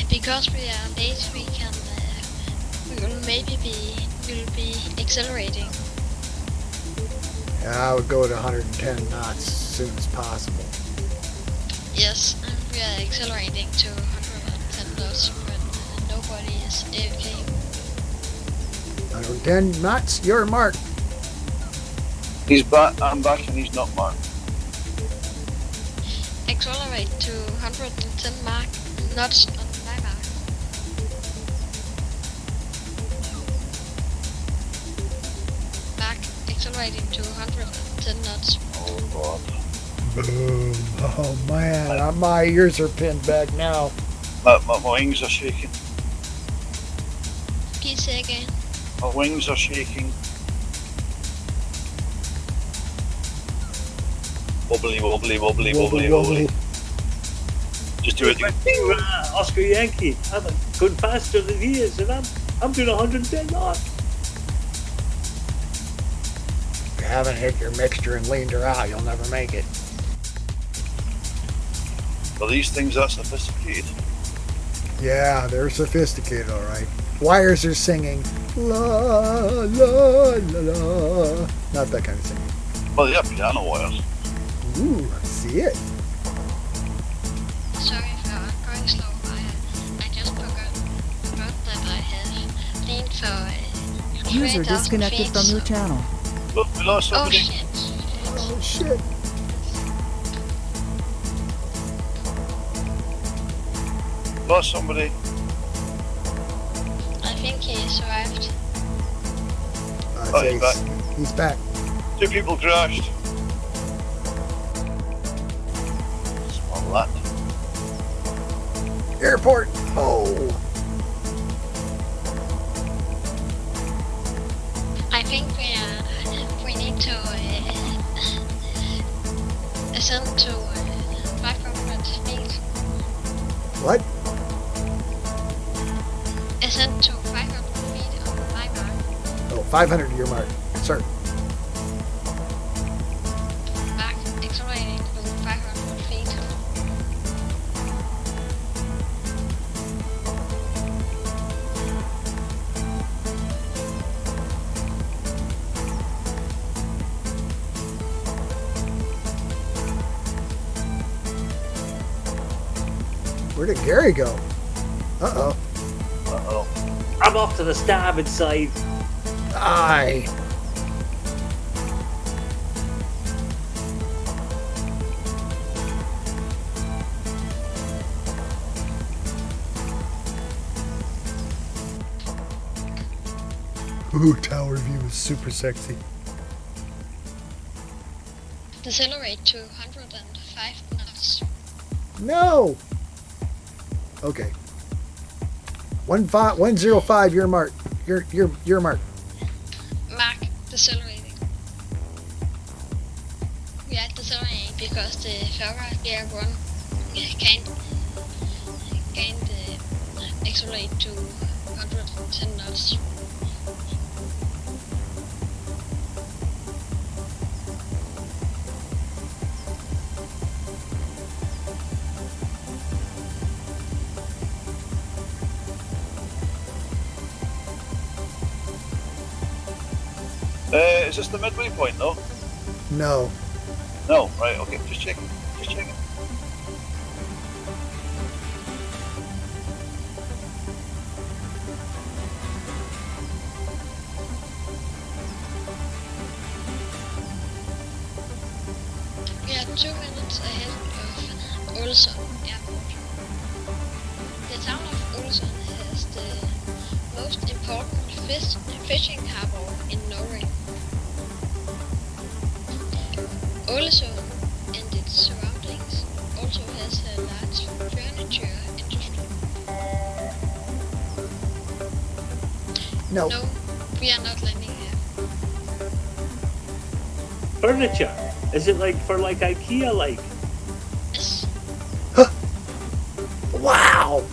Because we are late, we will be accelerating. Yeah, I would go to 110 knots as soon as possible. Yes, and we are accelerating to 110 knots when nobody is AFK. 110 knots, your mark. He's back. I'm back, and he's not marked. Accelerate to 110 knots on my mark. Accelerating to 110 knots. Oh god. Boom. Oh man, my ears are pinned back now. My wings are shaking. Can you say again? My wings are shaking. Wobbly, wobbly, wobbly, wobbly, wobbly. Just do it. Oscar Yankee. I'm going faster than he is, and I'm doing 110 knots. If you haven't hit your mixture and leaned her out, you'll never make it. Are these things that sophisticated? Yeah, they're sophisticated, all right. Wires are singing, la, la, la, la. Not that kind of singing. Well, yeah, piano wires. Ooh, I see it. Sorry for going slow. I just forgot that I had leaned for User 3,000 disconnected feet, from your so- channel. Look, we lost Oh somebody. shit. Oh, shit. Lost somebody. I think he survived. I'd Oh, say he's back. he's back. 2 people crashed. Small that. Airport. Oh. I think we need to ascend to 500 feet. What? Ascend to 500 feet on my mark. Oh, 500 your mark. Sir. Back accelerating to 500 feet. Where did Gary go? Uh-oh. Uh-oh. I'm off to the starboard side. Aye. Ooh, tower view is super sexy. Decelerate to 105 knots. No. Okay. 105 your mark. Your mark. Mark decelerating. We are decelerating because the Fokker Gear 1 can't accelerate to 110 knots. Is this the midway point, though? No. No, right, okay, just checking. Just checking. We are 2 minutes ahead of Olsen Airport. The town of Olsen has the most important fishing harbor in Norway. Olsen and its surroundings also has a large furniture industry. No. No, we are not landing here. Furniture. Is it like for like IKEA like? Yes, Wow.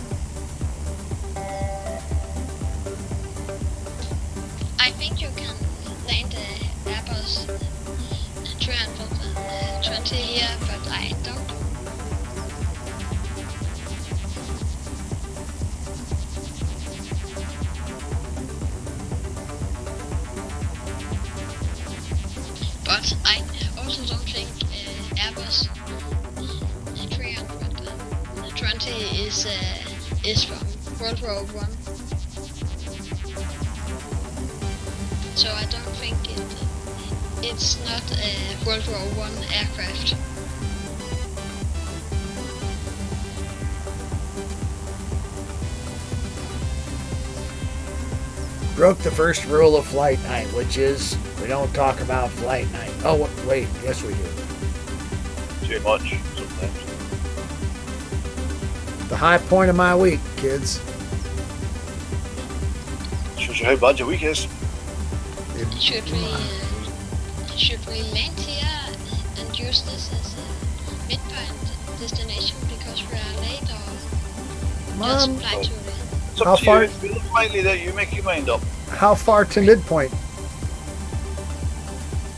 I think you can land the Airbus 320 here, but I don't. But I also don't think Airbus 320 is from World War One. So I don't think it's not a World War One aircraft. Broke the first rule of Flight Night, which is we don't talk about Flight Night. Oh, wait. Yes, we do. Too much, sometimes. The high point of my week, kids. Shows you how bad your week is. Should we land here and use this as a midpoint destination because we are late, or just Mom, fly to the? It's up How to far- you. If you look likely there, you make your mind up. how far to midpoint?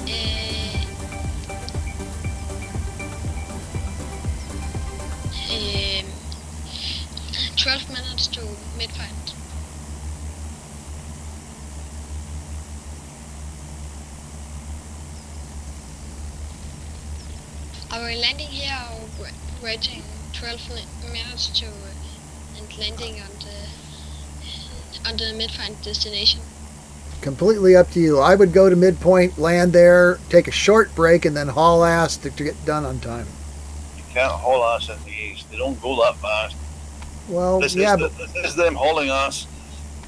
Uh, 12 minutes. knots to midpoint. Are we landing here or waiting 12 minutes to and landing on the midpoint destination? Completely up to you. I would go to midpoint, land there, take a short break, and then haul ass to get done on time. You can't haul ass in the east. They don't go that fast. Well, This yeah, is them hauling ass.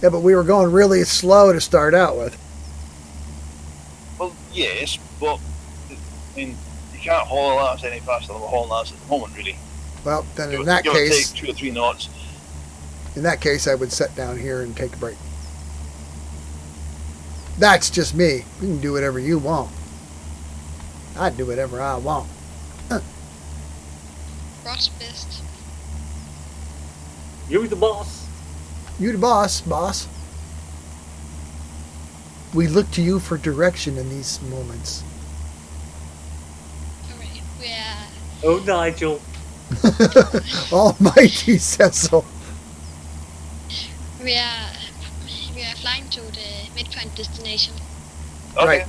but we were going really slow to start out with. Well, yes, but I mean, you can't haul ass any faster than we're hauling ass at the moment, really. Well, then Give in that or case, take 2 or 3 knots. I would set down here and take a break. That's just me. You can do whatever you want. I do whatever I want. What's best? You're the boss. You the boss. We look to you for direction in these moments. Alright, we are Oh, Nigel. Almighty Cecil. we are flying to the midpoint destination. Okay. Right.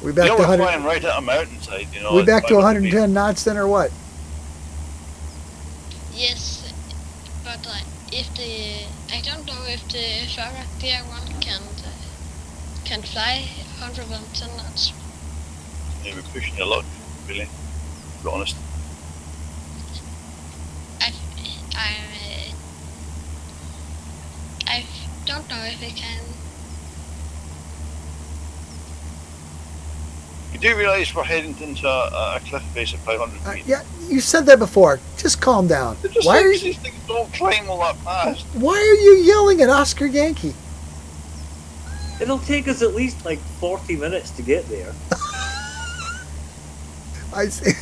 We back You know, to we're 100. flying right at a mountainside, you know. We at back to 500 feet. 110 knots then, or what? Yes, but if the I don't know if the Farah DR1 can fly 110 knots. Yeah, we're pushing your luck, really. To be honest. I don't know if it can. You do realise we're heading into a cliff face of 500 feet. Yeah, you said that before. Just calm down. Just Why are these you, things don't climb all that fast. why are you yelling at Oscar Yankee? It'll take us at least like 40 minutes to get there. I see.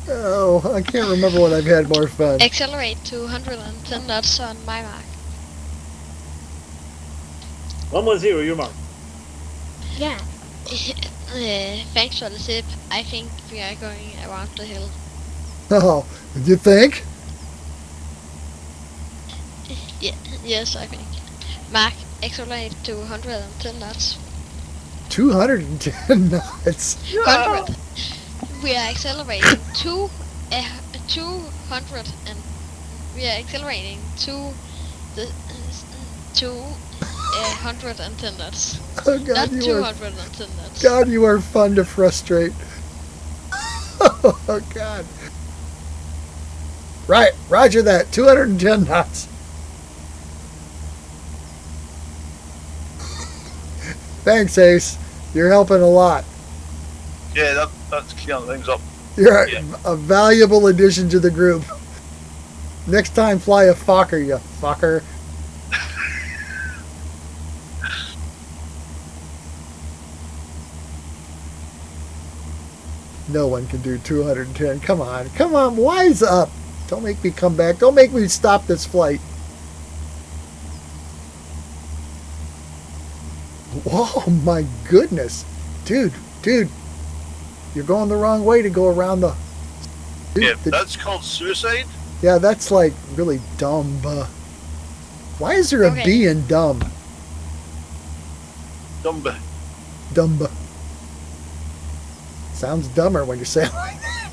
Oh, I can't remember when I've had more fun. Accelerate to 110 knots on my mark. 110, your mark. Yeah. Thanks for the tip. I think we are going around the hill. Oh, you think? Yes, I think. Mark, accelerate to 110 knots. 210 knots. 100. We are accelerating to 200 and we are accelerating to the 110 knots. Oh God, Not you are, 210 knots. God, you are fun to frustrate. Oh God. Right, roger that. 210 knots. Thanks, Ace. You're helping a lot. Yeah, that's clearing things up. You're Yeah. a valuable addition to the group. Next time, fly a Fokker, you fucker. No one can do 210. Come on, wise up. Don't make me come back. Don't make me stop this flight. Whoa, my goodness. Dude. You're going the wrong way to go around the... Dude, Yeah, that's called suicide. yeah, that's like really dumb. Why is there a Okay. B in dumb? Dumba. Dumb. Sounds dumber when you say it like that.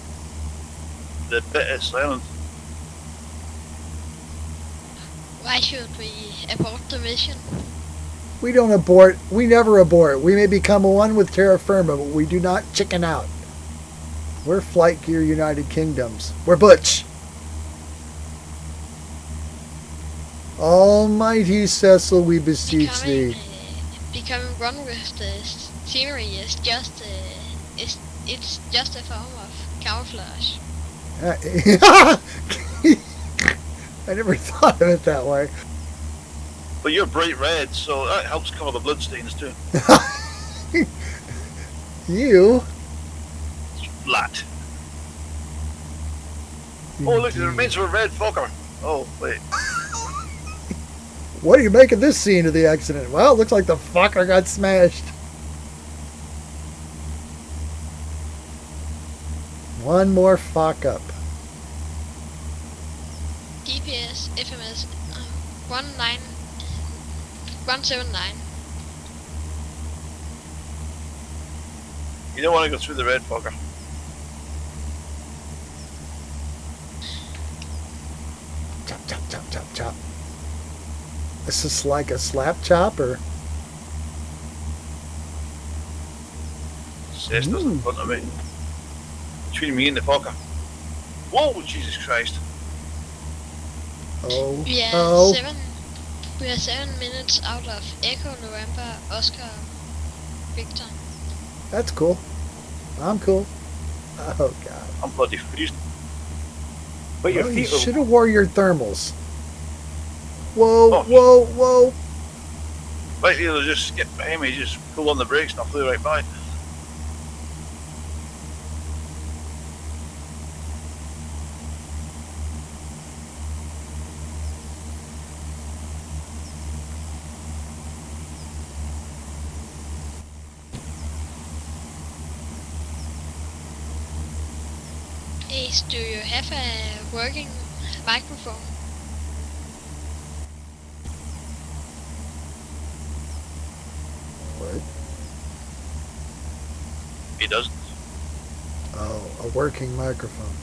The bit is silent. Why should we abort the mission? We don't abort. We never abort. We may become one with terra firma, but we do not chicken out. We're Flight Gear United Kingdoms. We're Butch. Almighty Cecil, we beseech thee. Becoming one with the scenery is just it's just a form of camouflage. I never thought of it that way. But you're bright red, so that helps cover the bloodstains too. You. Flat. Oh, look, the remains of a red Fokker. Oh, wait. What are you making this scene of the accident? Well, it looks like the fucker got smashed. One more fuck up. GPS FMS 179. You don't want to go through the red fucker. Chop, chop, chop, chop, chop. Is this like a slap chop or? Cessna's in front of me. Between me and the fucker. Whoa, Jesus Christ. Oh. We are Oh. 7 minutes out of Echo November Oscar Victor. That's cool. I'm cool. Oh God. I'm bloody freezing. But your Well, you feet should are. have wore your thermals. Whoa, Oh. whoa, whoa. Right here, they'll just skip behind me, just pull on the brakes and I flew right by. Ace, do you have a working microphone? What? He doesn't. Oh, a working microphone.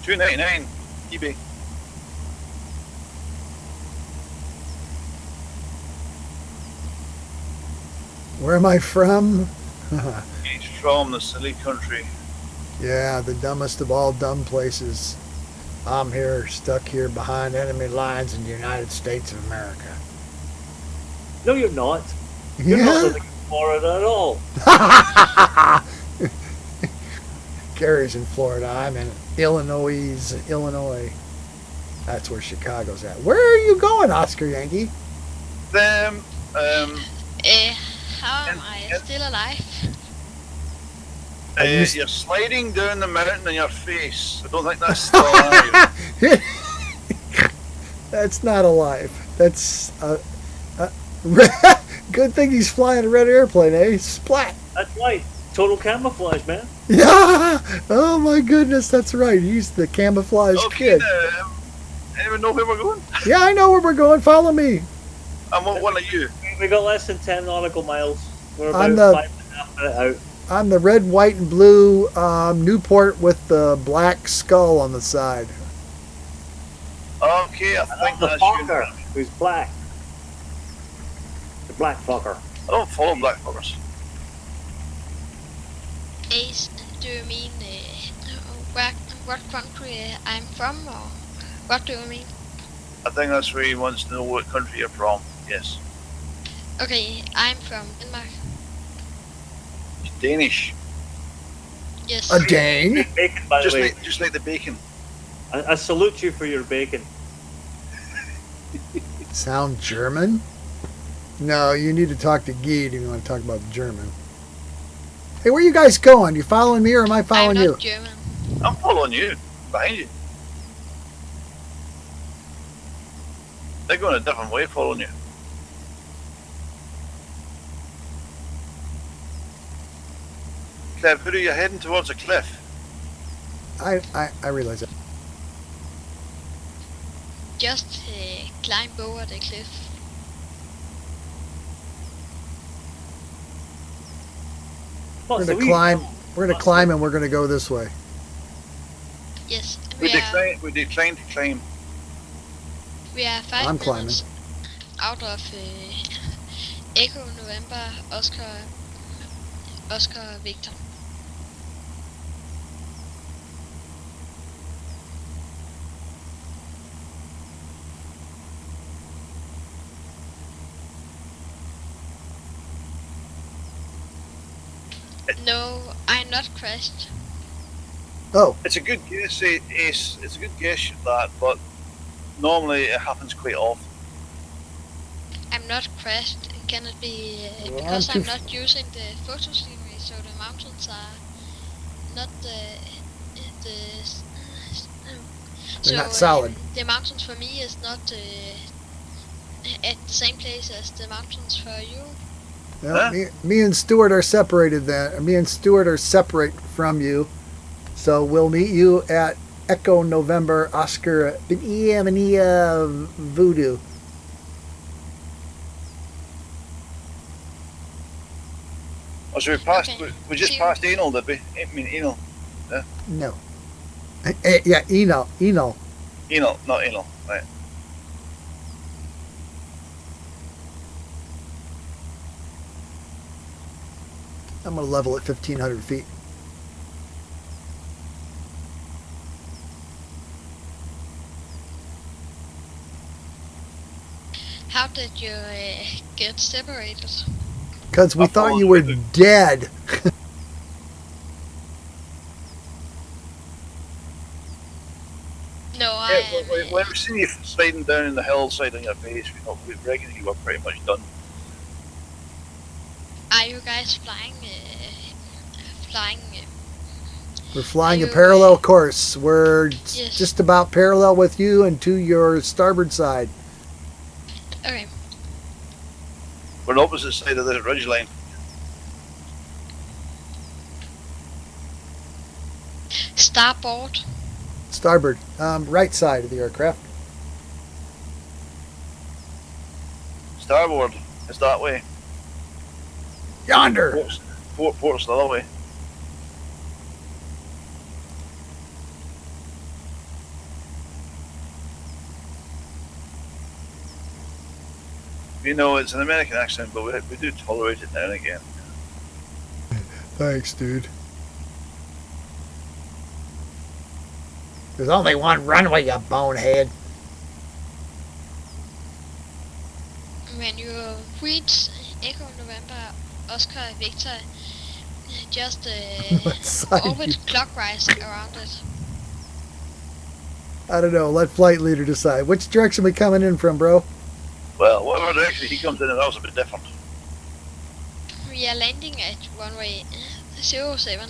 $2.99 eBay. Where am I from? He's from the silly country. Yeah, the dumbest of all dumb places. I'm here, stuck here behind enemy lines in the United States of America. No, you're not. You're not Yeah. living in Florida at all. Gary's in Florida. I'm in Illinois. That's where Chicago's at. Where are you going, Oscar Yankee? Them, How am And- I and- still alive? I used- you're sliding down the mountain on your face. I don't think that's still alive. That's not alive. That's good thing he's flying a red airplane, eh? Splat. That's right. Total camouflage, man. Yeah. Oh my goodness, that's right. He's the camouflage Okay, kid. anyone know where we're going? Yeah, I know where we're going. Follow me. I'm one of you. We got less than 10 nautical miles. We're about I'm the- 5.5 minutes out. I'm the red, white, and blue Newport with the black skull on the side. Okay, I think I'm the that's fucker you. who's black. The black fucker. I don't follow black fuckers. Ace, do you mean what country I'm from, or what do you mean? I think that's where he wants to know what country you're from. Yes. Okay, I'm from Denmark. He's Danish. Yes. A Dane? Bacon, by the way. Just like the bacon. I salute you for your bacon. Sound German? No, you need to talk to Guide if you want to talk about German. Hey, where you guys going? You following me or am I I'm following not you? German. I'm following you. Behind you. They're going a different way following you. Cliff, who are you heading towards a cliff? I realize that. Just climb over the cliff. Well, We're so gonna climb. We're gonna climb and we're gonna go this way. Yes, We decline to climb. we are 5 I'm minutes climbing. out of Echo November Oscar Victor. No, I'm not crashed. Oh, It's a good guess, Ace. It's a good guess that, but normally it happens quite often. I'm not crashed. Can it be Well, because I'm I'm too not using the photo scenery, so the mountains are not They're not solid. The mountains for me is not at the same place as the mountains for you. well, Huh? me and Stuart are separated then. Me and Stuart are separate from you. So we'll meet you at Echo November Oscar Voodoo. Oh, so we passed. Okay. We just See- passed anal, did we? I mean anal. No. Yeah, Eno. Anal, not anal. Right. I'm going to level at 1,500 feet. How did you get separated? Because we Up thought on you were the- dead. No, Yeah, I when we seen you sliding down in the hillside on your face, we thought we reckoned you were pretty much done. Are you guys flying? Flying? We're flying a Are you, parallel course. We're Yes. just about parallel with you and to your starboard side. Okay. We're on the opposite side of the ridge line. Starboard. Starboard. Right side of the aircraft. Starboard. It's that way. Yonder. Port's the other way. You know, it's an American accent, but we do tolerate it now and again. Thanks, dude. There's only one runway, you bonehead. When you reach Echo November Oscar Victor, just What side orbit you- clockwise around it. I don't know. Let flight leader decide. Which direction we coming in from, bro? Well, whatever direction he comes in, that was a bit different. We are landing at runway 07.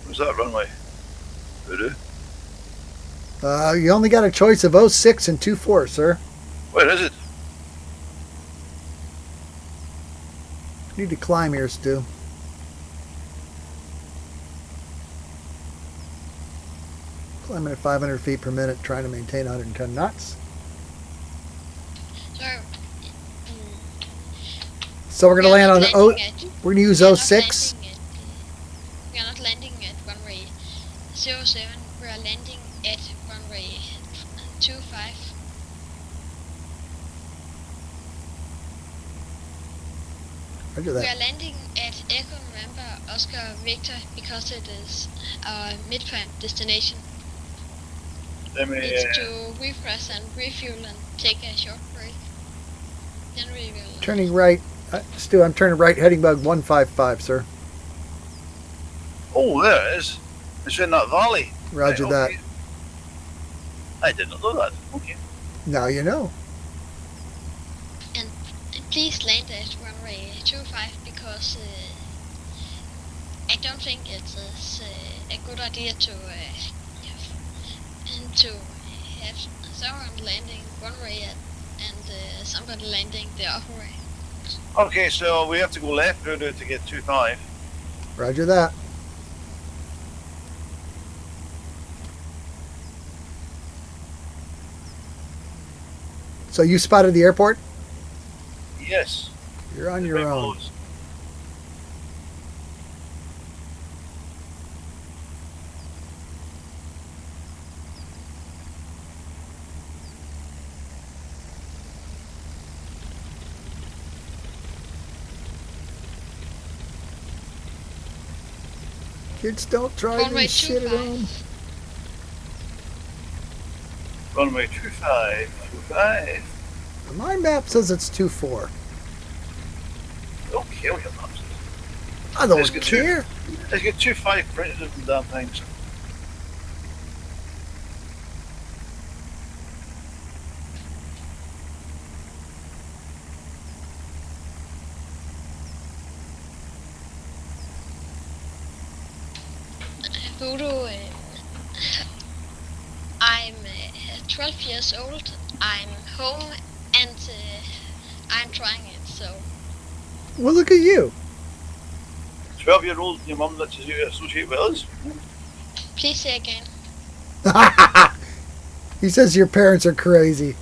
Was that runway? Voodoo? You only got a choice of 06 and 24, sir. Where is it? Need to climb here, Stu. Climbing at 500 feet per minute, trying to maintain 110 knots. So, So we're going to land on we're going to use we are not 06. landing at, we are not landing at runway 07. We are landing at runway 25. Roger We are that. landing at Echo November Oscar Victor because it is our midpoint destination. Let me, It's to refresh and refuel and take a short break. Then we will. Turning right. Stu, I'm turning right, heading bug 155, sir. oh, there it is. It's in that valley. Roger Right, that. okay. I did not know that. Okay. Now you know. And please land at runway 25 because I don't think it is a good idea to have someone landing one way and somebody landing the other way. Okay, so we have to go left Voodoo to get 25. Roger that. So you spotted the airport? Yes. You're on It's your very own. close. Kids don't try Runway this shit at 25. home. Runway 25. My map says it's 24. Don't kill your nuts. I don't Let's get two. care. Let's get 25 printed in the damn things. Voodoo, I'm 12 years old, I'm home, and I'm trying it, so... Well, look at you. 12-year-old, your mum lets you associate with us? Please say again. He says your parents are crazy.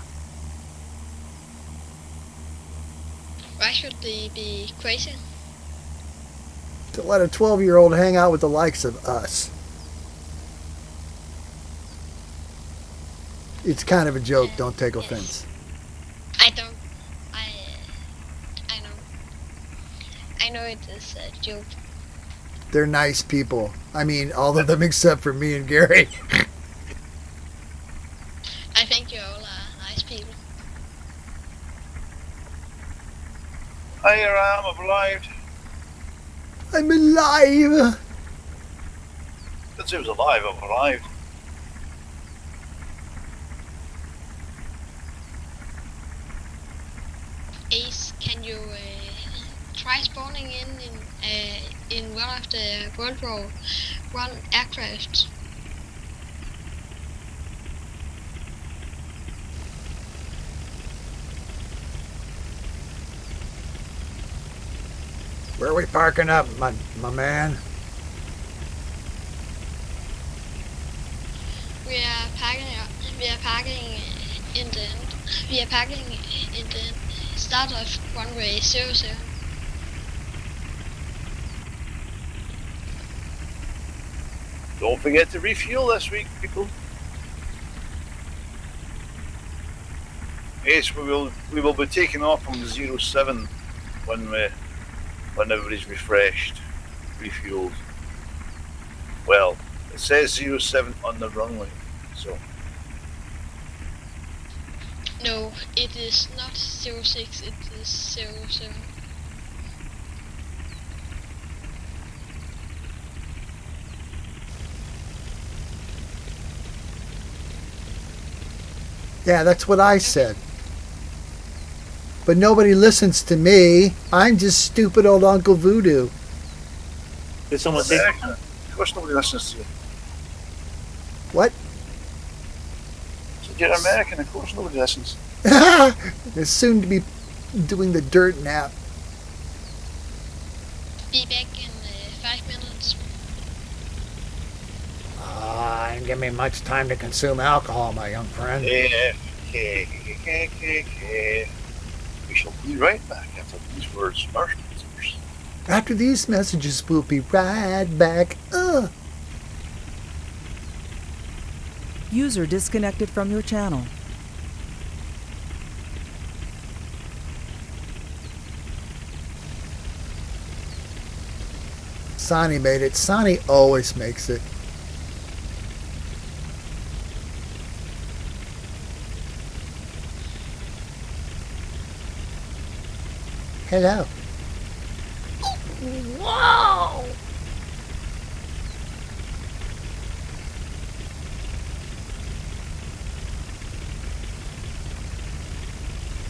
Why should they be crazy? To let a 12-year-old hang out with the likes of us. It's kind of a joke, don't take Yes. offense. I don't... I know. I know it is a joke. They're nice people. I mean, all of them except for me and Gary. I think you all are nice people. Here I am, I've arrived. I'm alive. Didn't say I was alive, I've arrived. Ace, can you try spawning in one of the World War I aircrafts? Where are we parking up, my man? We are parking in the start of runway 07. Don't forget to refuel this week, people. Yes, we will be taking off from the 07 when everybody's refreshed, refueled. Well, it says 07 on the runway, so. No, it is not 06, it is 07. Yeah, that's what I said. But nobody listens to me. I'm just stupid old Uncle Voodoo. Did someone say? Of course nobody listens to you. What? So you're American, of course nobody listens. They're soon to be doing the dirt nap. Be back in 5 minutes. Give me much time to consume alcohol, my young friend. We shall be right back after these words first. After these messages, we'll be right back. User disconnected from your channel. Sonny made it. Sonny always makes it. Hello. Wow.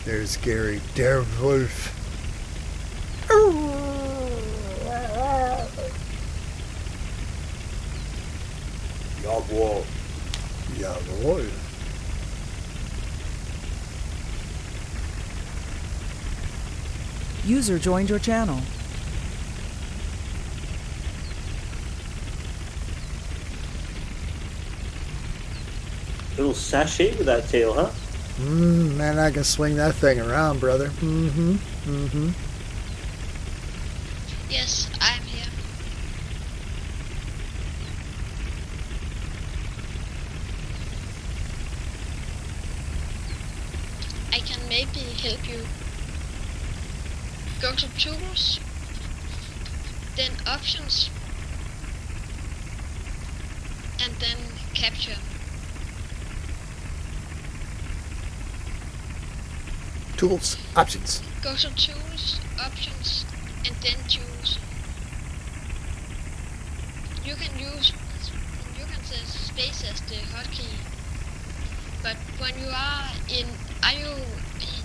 There's Gary Derwolf. Jawohl. Jawohl. User joined your channel. Little sachet with that tail, huh? Man, I can swing that thing around, brother. Yes, I'm here. I can maybe help you. Go to tools, then options, and then capture. Tools, options. Go to tools, options, and then choose. You can set space as the hotkey, but when you are you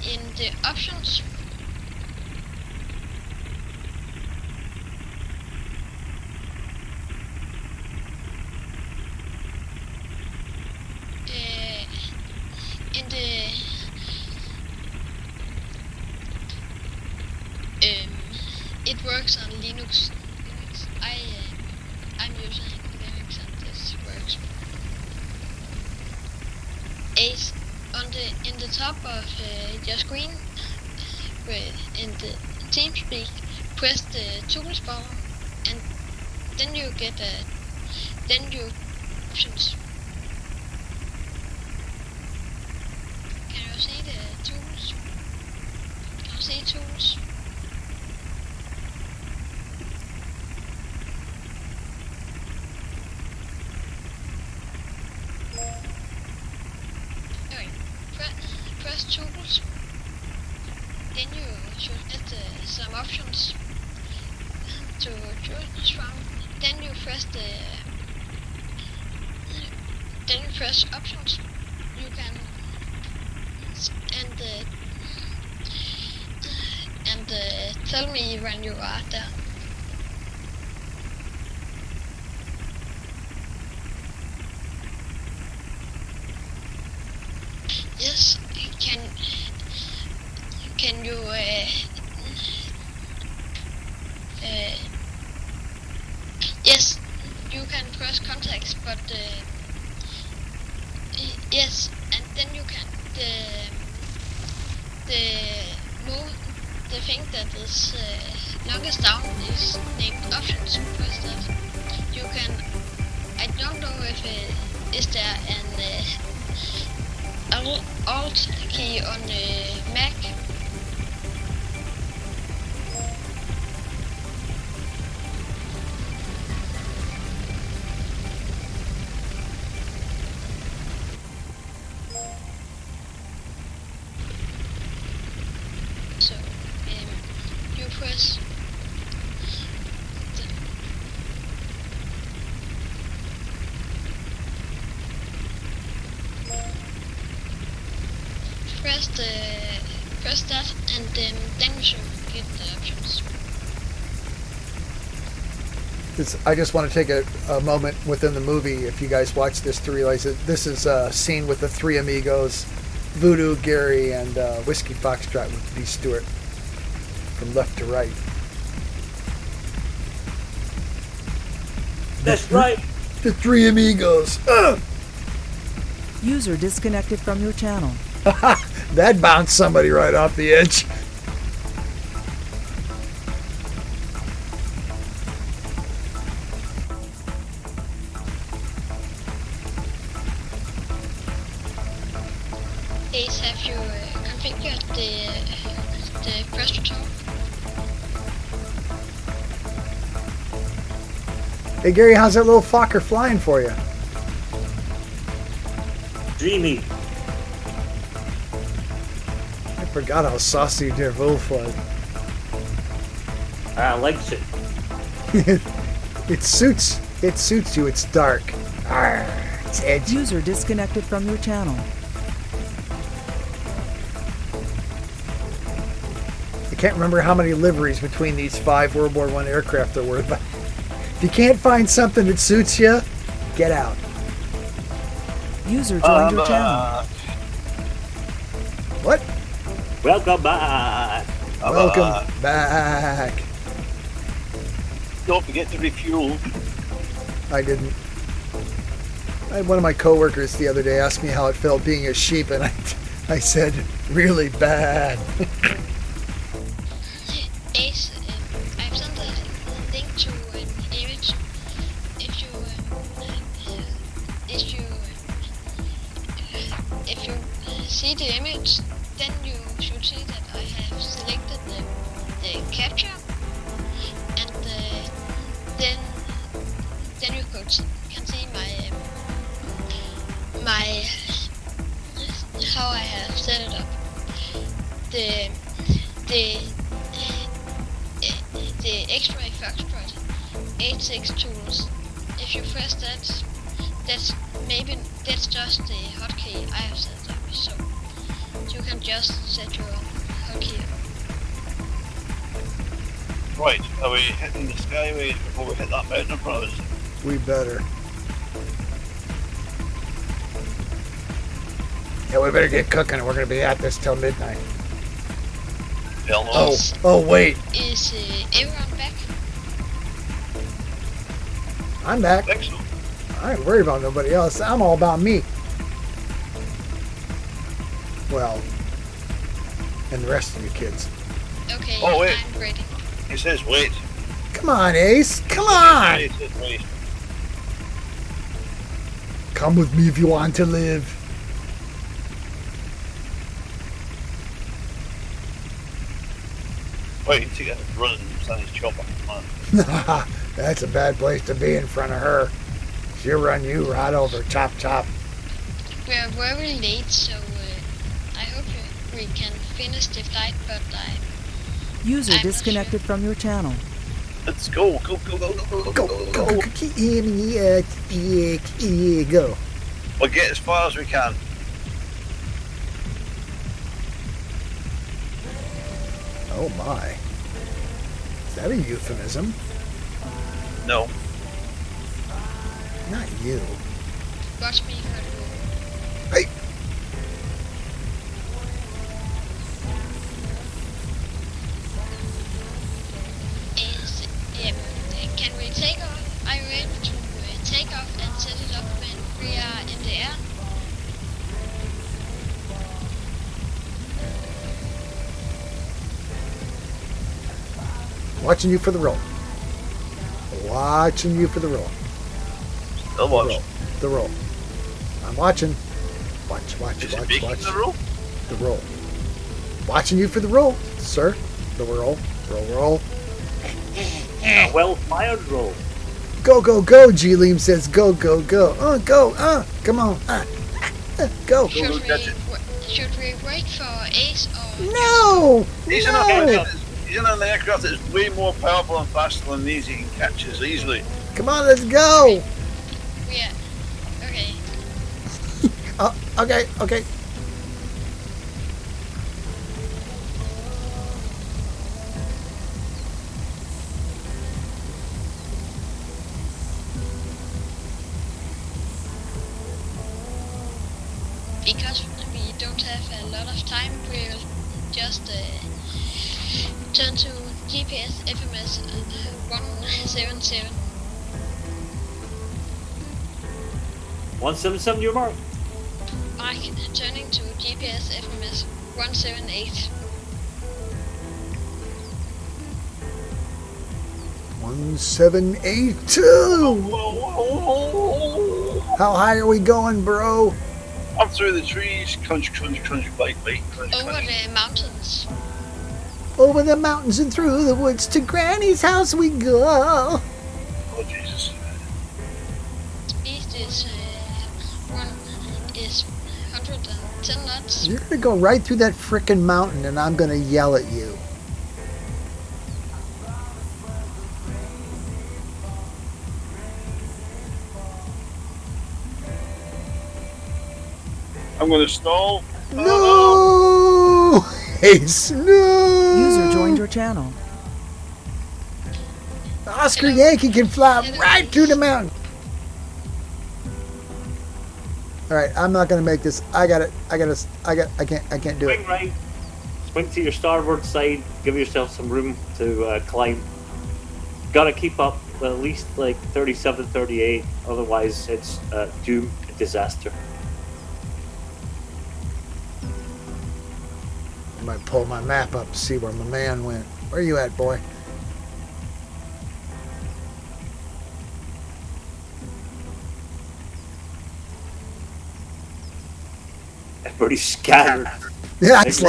in the options? it works on Linux. I'm using Linux and this works. Ace in the top of your screen, in the TeamSpeak, press the tools bar, and then you get options. Can you see the tools? Can you see tools? Okay, press tools. Then you should get some options to choose from. Then you press options. You can tell me when you are there. Yes, can you yes, you can press contacts, but yes, and then you can the thing that is longest down is named options. Press that. You can. I don't know if is there an Alt key on Mac. So you press press that, and then you should get the options. I just want to take a moment within the movie, if you guys watch this, to realize that this is a scene with the three amigos, Voodoo, Gary, and Whiskey Foxtrot with B. Stewart, from left to right. That's right. The three amigos. User disconnected from your channel. That bounced somebody right off the edge. Ace, have you configured the press to talk? Hey Gary, how's that little Fokker flying for you? Dreamy. I forgot how saucy their wolf was. I likes it. It suits you. It's dark. Arr, it's edgy. User disconnected from your channel. I can't remember how many liveries between these 5 World War I aircraft there were, but if you can't find something that suits you, get out. User joined your channel. What? Welcome back. Welcome back. Don't forget to refuel. I didn't. I had one of my coworkers the other day ask me how it felt being a sheep, and I said, really bad. Ace, I've sent a link to an image. If you see the image, then you should see that I have selected the capture, and then you can see my how I have set it up. The X-ray Foxtrot 86 tools. If you press that, that's just the hotkey I have set up. So you can just set your own hotkey up. Right, are we hitting the skyway before we hit that mountain in front of us? We better. Yeah, we better get cooking, and we're going to be at this till midnight. Hell no. Oh, wait. Is everyone back? I'm back. I think so. I ain't worried about nobody else. I'm all about me. Well, and the rest of you kids. Okay, Oh, wait. I'm ready. He says wait. Come on, Ace. Come on. He says wait. Come with me if you want to live. Wait, he take a run and stand his chopper. Come on. That's a bad place to be in front of her. She'll run you right over. Chop, chop. We are very late, so I hope we can finish the flight, but User I'm disconnected from your channel. Let's go. Go, go, go, go, go, Go, go, go, go. go. We'll get as far as we can. Oh my. Is that a euphemism? No. Not you. watch me for the room. Hey. Can we take off? Are you able to take off and set it up when we are in the air? Watching you for the roll. Watching you for the roll. Still The watch. roll. The roll. I'm watching. Watch, Is it watch, making watch. the roll? The roll. Watching you for the roll, sir. The roll. Roll. A well-fired roll. Go, go, go, G-Leam says go, go, go. Go, come on. Go. Should look at it. should we wait for Ace or... No! He's in, No! he's in an aircraft that's way more powerful and faster than these. He can catch us easily. Come on, let's go. Yeah. Okay. Okay. Because we don't have a lot of time, we'll just turn to GPS FMS 177. 177, your mark. Mark, turning to GPS FMS 178. 1782. How high are we going, bro? Up through the trees, crunch, crunch, crunch, bite, bite, crunch, Over crunch. the mountains. Over the mountains and through the woods to Granny's house we go. Oh, Jesus. Speed is 110 knots. You're gonna go right through that frickin' mountain and I'm gonna yell at you. I'm going to stall. No! Ace, no! User joined your channel. Oscar Yankee can fly right through the mountain. Alright, I'm not gonna make this. I can't do Swing it. right. Swing to your starboard side. Give yourself some room to climb. Gotta keep up at least like 37, 38. Otherwise, it's doom, disaster. I might pull my map up to see where my man went. Where you at, boy? Everybody's scattered. Yeah, it's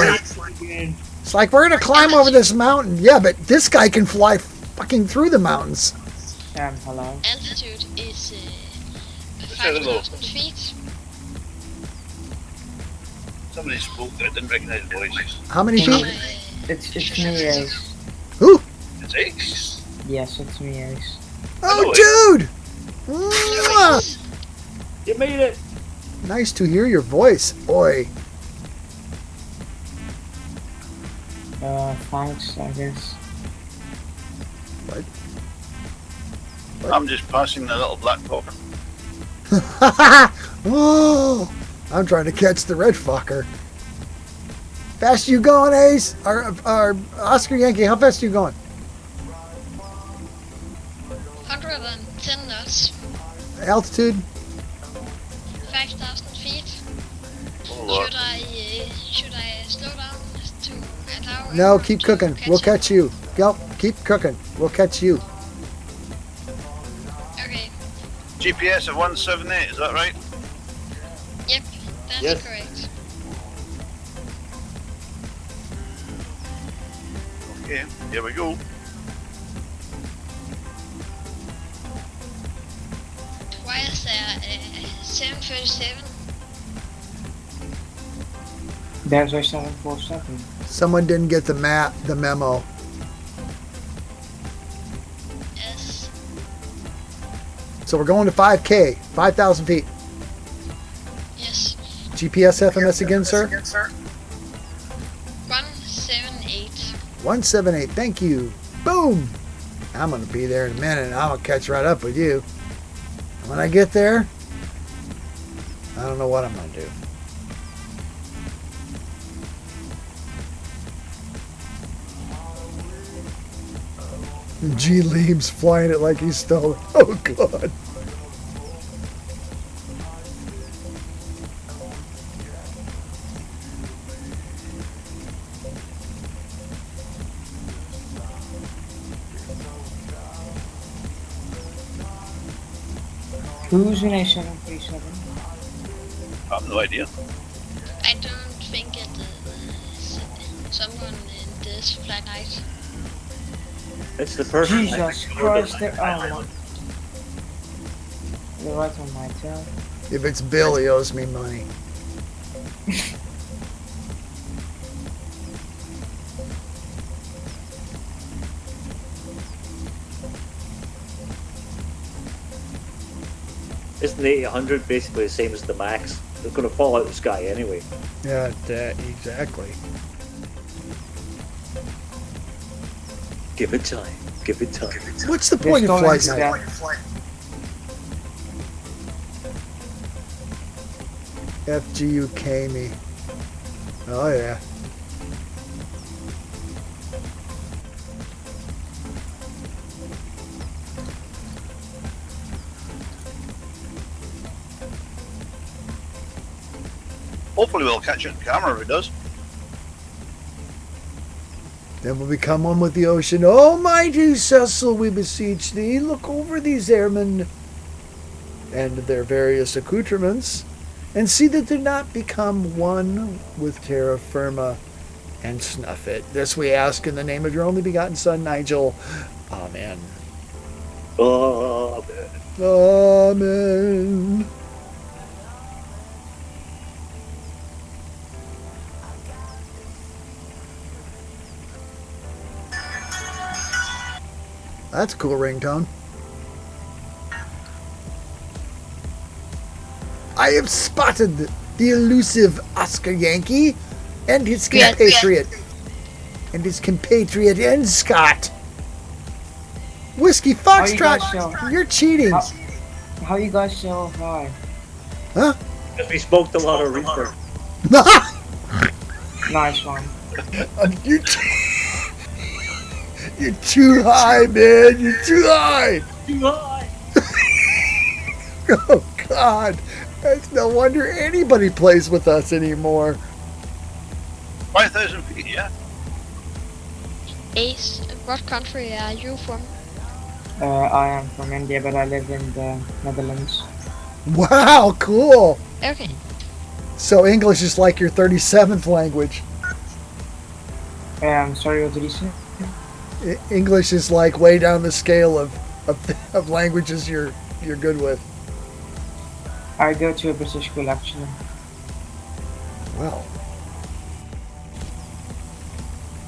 like we're gonna climb over this mountain. Yeah, but this guy can fly fucking through the mountains. Hello. Altitude is say hello. 5,000 feet. Somebody spoke there, I didn't recognize the voice. How many feet? It's me, Ace. Who? It's Ace. Yes, it's me, Ace. Oh, dude! Mwah! You made it. Nice to hear your voice, boy. Thanks, I guess. What? I'm just passing the little black popper. Oh, I'm trying to catch the red fucker. Fast you going, Ace? Or Oscar Yankee, how fast are you going? 110 knots, Altitude? 5,000 feet. Oh, Lord. Should I slow down to allow? No, everyone keep to cooking. We'll up? catch you. Go, keep cooking. We'll catch you. Okay. GPS of 178, is that right? Yep, that's Yes. correct. Okay, here we go. Why is there 737? There's a 747. Someone didn't get the memo. Yes. So we're going to 5K, 5,000 feet. Yes. GPS FMS again, sir? 178. 178, thank you. Boom! I'm going to be there in a minute and I'm going to catch right up with you. And when I get there, I don't know what I'm going to do. G. Leem's flying it like he stole it. Oh, God. Who's in a 737? I have no idea. I don't think it is someone in this FlightNight. It's the person. Jesus Christ, they're oh, they're right on my tail. If it's Bill, he owes me money. Isn't the 800 basically the same as the Max? They're going to fall out of the sky anyway. Yeah, exactly. Give it time. Give it time. What's the They're point of stalling flight to night? death. FGUK me. Oh, yeah. Hopefully we'll catch it on camera if it does. Then will become one with the ocean. Almighty Cecil, we beseech thee, look over these airmen and their various accoutrements, and see that they not become one with terra firma, and snuff it. This we ask in the name of your only begotten Son, Nigel. Amen. Oh, Amen. That's a cool ringtone. I have spotted the elusive Oscar Yankee and his compatriot. And his compatriot and Scott. Whiskey How you guys Foxtrot, so- you're cheating. How you guys so high? Huh? because we smoked a lot of reefer. Nice one. You're you're too high, man. You're too high. Too high. Oh, God. It's no wonder anybody plays with us anymore. 5,000 feet, yeah. Ace, what country are you from? I am from India, but I live in the Netherlands. Wow, cool. Okay. So English is like your 37th language. Sorry, what did you say? English is like way down the scale of languages you're good with. I go to a British school, actually. Well,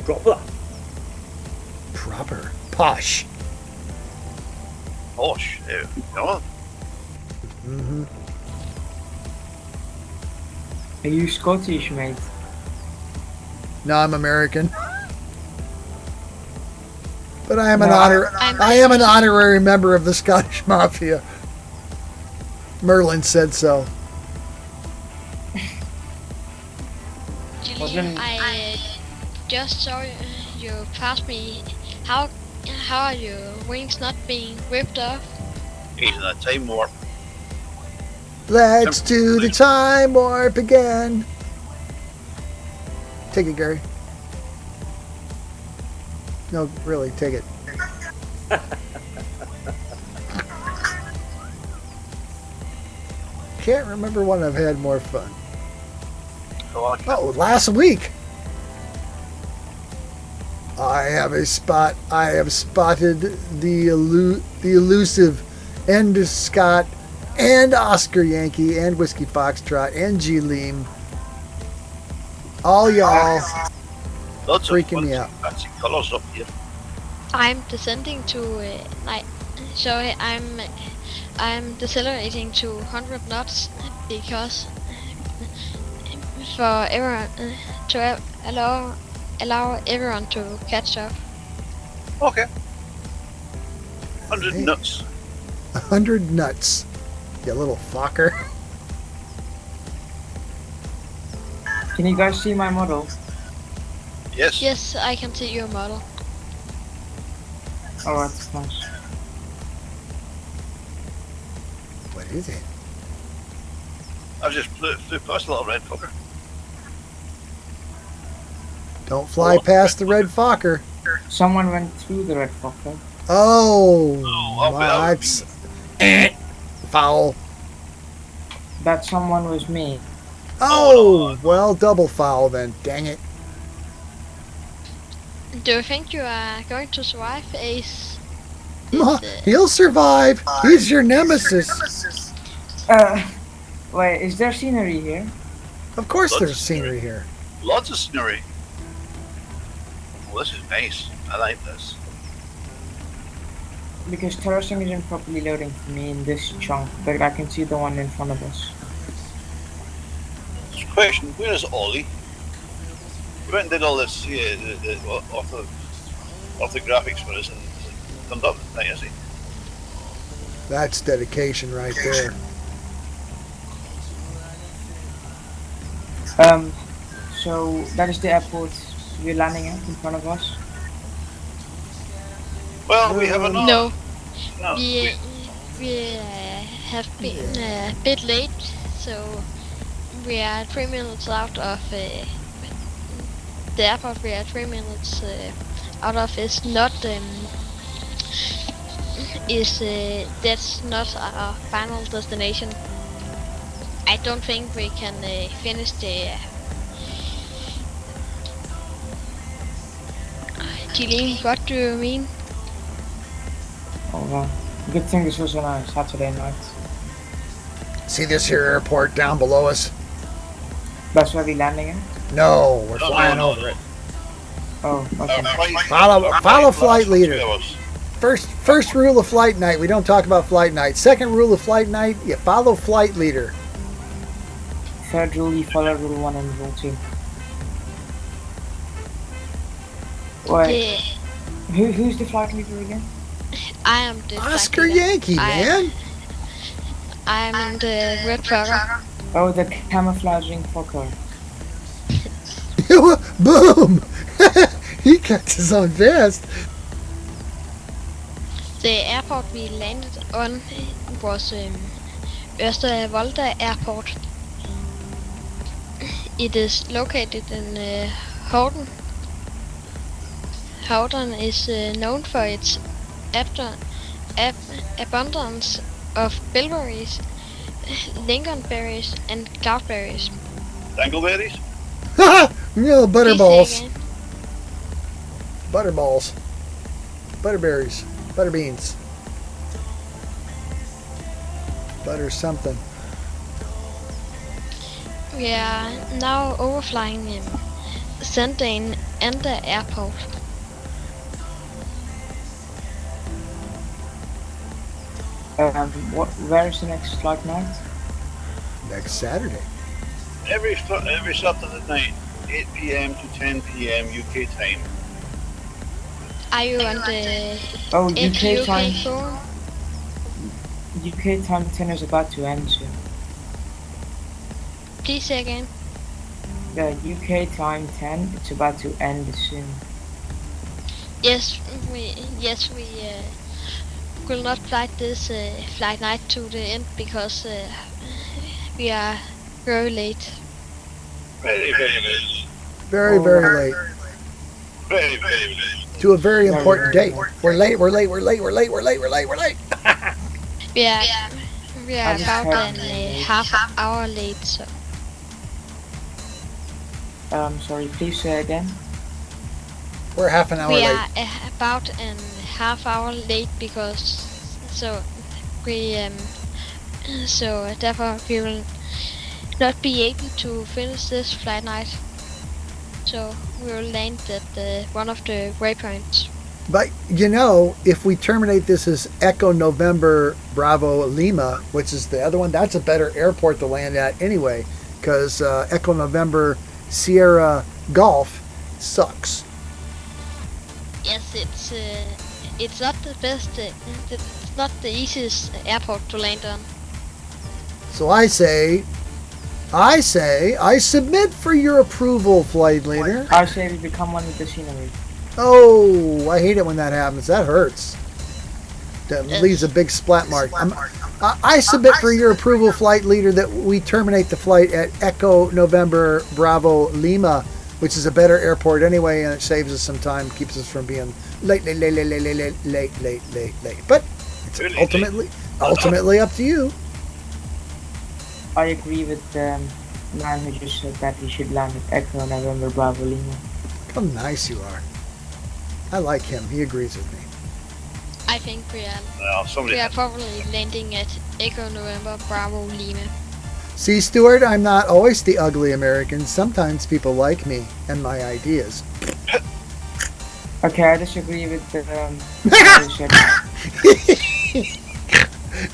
Proper. proper. Posh. Gosh, there we go. Mm-hmm. Are you Scottish, mate? No, I'm American. But I am No, I am an honorary member of the Scottish Mafia. Merlin said so. Julie, What Then- I just saw you pass me. How are your wings not being ripped off? He's in a time warp. Let's do the time warp again. Take it, Gary. No, really, take it. Can't remember when I've had more fun. Oh, last week. I have spotted the elusive and Scott and Oscar Yankee and Whiskey Foxtrot and G Leem. All y'all Lots freaking of me out. fancy colours up here. I'm descending to night. So I'm decelerating to 100 knots because for everyone to allow everyone to catch up. Okay. 100 Hey. nuts. 100 nuts. You little fucker. Can you guys see my model? Yes. Yes, I can see your model. Oh, that's nice. What is it? I just flew past a little red fucker. Don't fly past the red fucker. Someone went through the red fucker. Oh, I'll be- that's foul. That someone was me. Oh, well, double foul then. Dang it. Do you think you are going to survive, Ace? He'll survive. He's your nemesis. Wait, is there scenery here? Of course there's scenery here. Lots of scenery. Well, this is nice. I like this. Because terracing isn't properly loading for me in this chunk, but I can see the one in front of us. Question, where is Ollie? We went and did all this off the graphics for us and thumbed up tonight, is he? That's dedication right there. So that is the airport we're landing at in front of us. Well, we have another. No, No, we have been a bit late, so we are 3 minutes out of the airport. We are 3 minutes out of is not that's not our final destination. I don't think we can finish the Jillian, what do you mean? Oh well. Good thing this was on a Saturday night. See this here airport down below us? That's where we're landing in? No, we're flying over it. Oh, okay. Follow flight leader. First rule of flight night, we don't talk about flight night. Second rule of flight night, you follow flight leader. Third rule, you follow rule 1 and rule 2. Wait, who's the flight leader again? I am the Oscar Yankee, man. I'm in the red fucker. Oh, the camouflaging fucker. Boom! He catches on fast. The airport we landed on was Volta Airport. It is located in Horde. Horde is known for its abundance of bilberries, lingonberries, and cloudberries. Dangleberries? You know, butterballs. Please say again. Butterballs. Butterberries. Butterbeans. Butter something. We are now overflying Sandane and the airport. Where is the next flight night? Next Saturday. Every Saturday night, 8 p.m. to 10 p.m. UK time. Are you on the Oh, UK time. FGUK Horde? UK time 10 is about to end soon. Please say again. The UK time 10. It's about to end soon. Yes, we will not fly this flight night to the end because we are very late. Very, very late. Very, very late. Very, very late. To a very important date. We're late, we're late, we're late, we're late, we're late, we're late, we're late. We are I just about heard half an hour late. So Sorry, please say again. We're half an hour we late. are about an half hour late because therefore we will not be able to finish this flight night. So we will land at one of the waypoints. But, you know, if we terminate this as Echo November Bravo Lima, which is the other one, that's a better airport to land at anyway, because Echo November Sierra Golf sucks. Yes, it's not the best. It's not the easiest airport to land on. So I submit for your approval, Flight Leader. I say we become one with the scenery. Oh, I hate it when that happens. That hurts. That leaves a big splat mark. I submit for your approval, Flight Leader, that we terminate the flight at Echo November Bravo Lima, which is a better airport anyway, and it saves us some time, keeps us from being late. But it's ultimately up to you. I agree with the man who just said that we should land at Echo November Bravo Lima. How nice you are. I like him. He agrees with me. I think we are Somebody probably landing at Echo November Bravo Lima. See, Stuart, I'm not always the ugly American. Sometimes people like me and my ideas. Okay, I disagree with the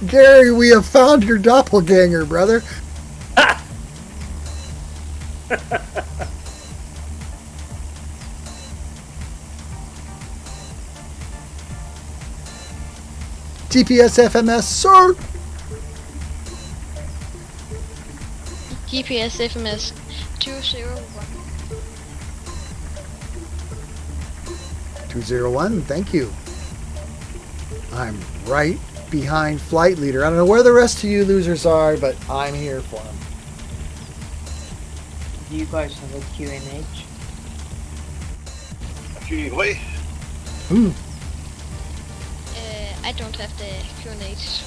Gary, we have found your doppelganger, brother. GPS FMS, sir. GPS FMS 201. 201, thank you. I'm right behind Flight Leader. I don't know where the rest of you losers are, but I'm here for them. Do you guys have a QNH? Wait. I don't have the QNH.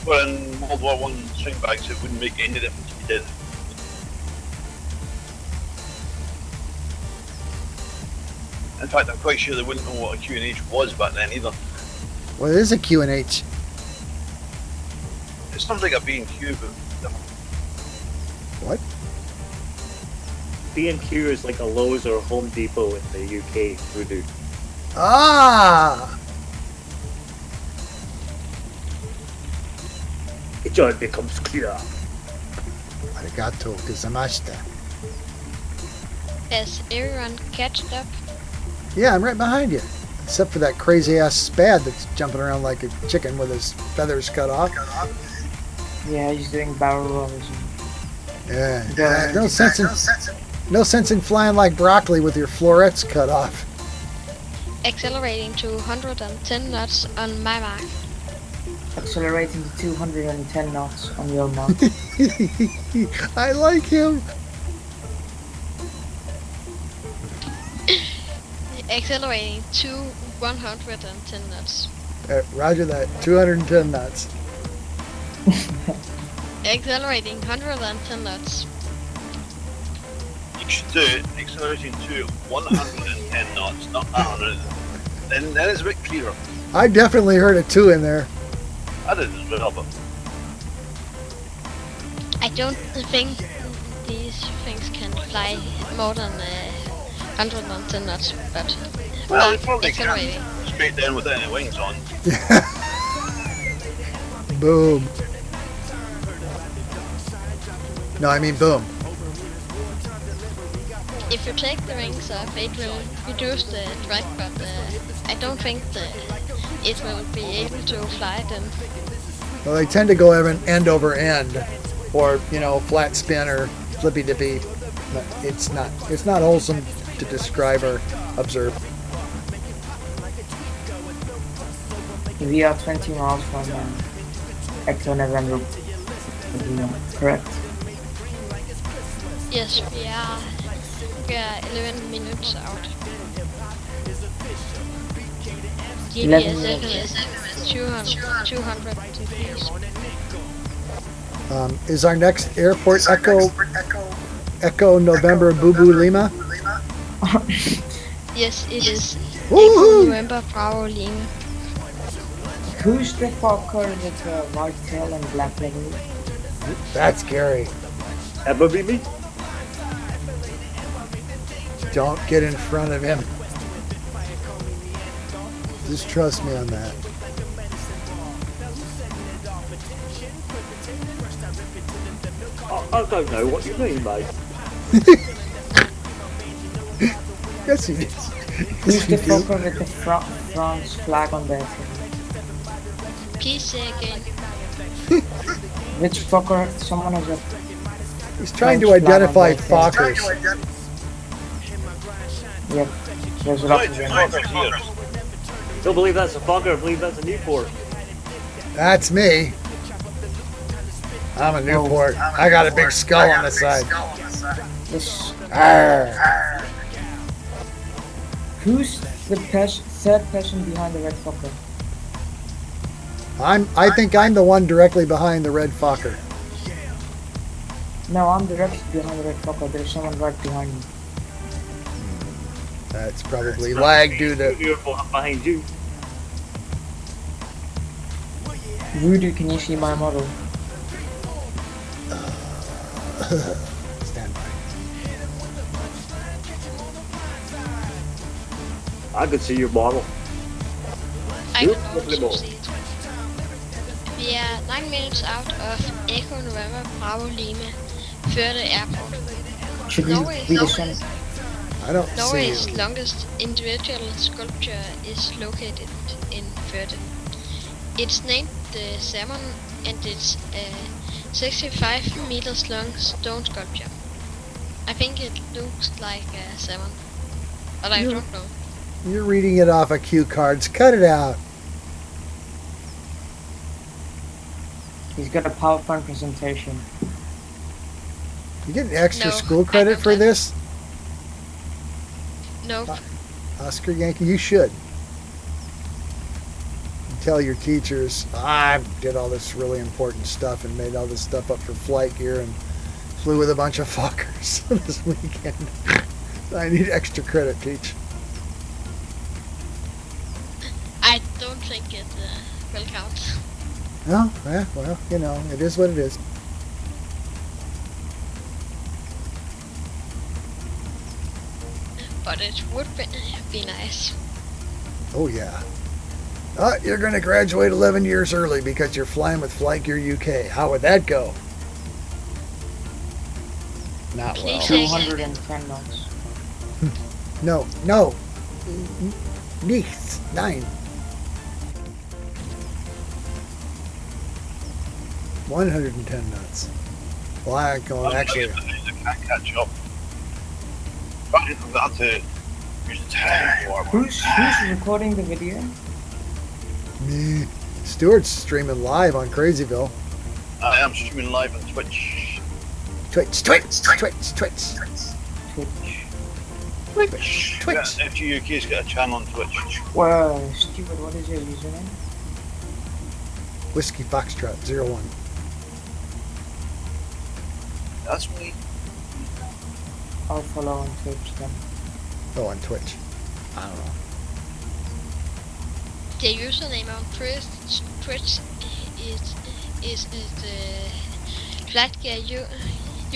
Well, in World War One swing bags, it wouldn't make any difference if you did. In fact, I'm quite sure they wouldn't know what a QNH was back then either. Well, it is a QNH. It's not like a B&Q, but What? B&Q is like a Lowe's or Home Depot in the UK, Voodoo. Ah! It all becomes clear. Arigato gozaimasu. Has everyone catched up? Yeah, I'm right behind you. Except for that crazy ass spad that's jumping around like a chicken with his feathers cut off. Yeah, he's doing barrel rolls. Yeah. No sense in flying like broccoli with your florets cut off. Accelerating to 110 knots on my mark. Accelerating to 210 knots on your mark. I like him. Accelerating to 110 knots. Roger that. 210 knots. Accelerating 110 knots. you should do it accelerating to 110 knots, not 100. Then it's a bit clearer. I definitely heard a 2 in there. I did as well, but I don't think these things can fly more than 110 knots, but well, not they probably accelerating. can straight down with any wings on. Boom. No, I mean boom. If you take the wings off, it will reduce the drag, but I don't think it will be able to fly them. Well, they tend to go end over end, or flat spin or flippy dippy. But it's not wholesome to describe or observe. We are 20 miles from Echo November. Correct. Yes, we are 11 minutes out. 11 GPS minutes. is 200 degrees. Is our next airport Echo November Boo Boo Lima? Yes, it is. Woohoo! November Bravo Lima. Who's the fucker with the white tail and black legs? That's scary. That would be me. Don't get in front of him. Just trust me on that. I don't know what you mean, mate. Yes, he is. Who's the fucker with the France flag on their head? Please say again. Which fucker? Someone has a... He's trying to French flag on identify their head. Fockers. Yep. There's a lot Right, of them. Fockers here. Don't believe that's a Fokker, I believe that's a Newport. That's me. I'm a Newport. I got a big skull on the side. This... Arr. Who's the third person behind the red fucker? I think I'm the one directly behind the red Fokker. No, I'm directly behind the red fucker. There's someone right behind me. That's probably lag due to... You're behind you. Voodoo, can you see my model? Stand by. I could see your model. I Yep, can definitely also see it. We are 9 minutes out of Echo November Bravo Lima, Further Airport. Should we Norway be the same? I don't Norway's see you. longest individual sculpture is located in Further. It's named the Salmon and it's a 65 meters long stone sculpture. I think it looks like a salmon, but I don't know. You're reading it off of cue cards. Cut it out. He's got a PowerPoint presentation. You get an extra No, school I credit don't for have- this? No, Oscar Yankee, you should. Tell your teachers, I did all this really important stuff and made all this stuff up for flight gear and flew with a bunch of fuckers this weekend. I need extra credit, teach. I don't think it will count. No? Yeah, well, you know, it is what it is. But it would be nice. Oh, yeah. You're going to graduate 11 years early because you're flying with Flight Gear UK. How would that go? Not well. Please. 210 knots. No. Nichts. Nine. 110 knots. Well, I'm going actually. I can't catch up. But I'm going to use the time for Who's recording the video? Me. Stuart's streaming live on Crazyville. I am streaming live on Twitch. Twitch. Twitch. Yeah, FGUK's got a channel on Twitch. Well, Stuart, what is your username? Whiskey Foxtrot 01. That's me. I'll follow on Twitch then. Oh, on Twitch. I don't know. The username on Twitch is the FlightNight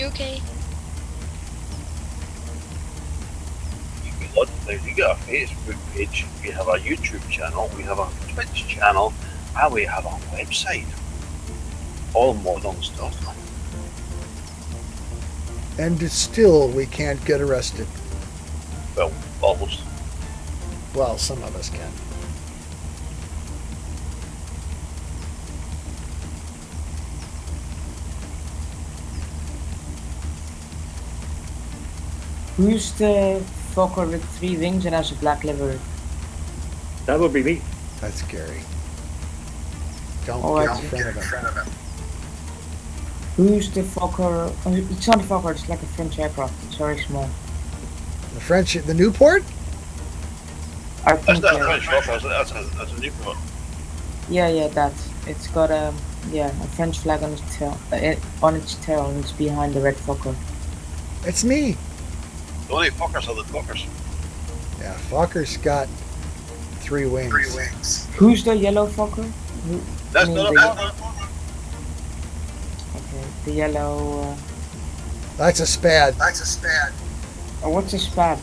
UK. We got a Facebook page, we have a YouTube channel, we have a Twitch channel, and we have a website. All modern stuff. And still, we can't get arrested. Well, almost. Well, some of us can. Who's the fucker with 3 wings and has a black livery? That would be me. That's scary. Don't Oh, get I in see. front of him. Who's the fucker? Oh, it's not a fucker, it's like a French aircraft. It's very small. The French, the Newport? I That's think, not a French Fokker, that's a Newport. yeah, that. It's got a French flag on its tail. And it's behind the red fucker. It's me. The only Fokkers are the Fokkers. Yeah, Fokker's got 3 wings. Who's the yellow fucker? That's mean not a the- Fokker. Okay, the yellow. That's a Spad. Oh, what's a spad?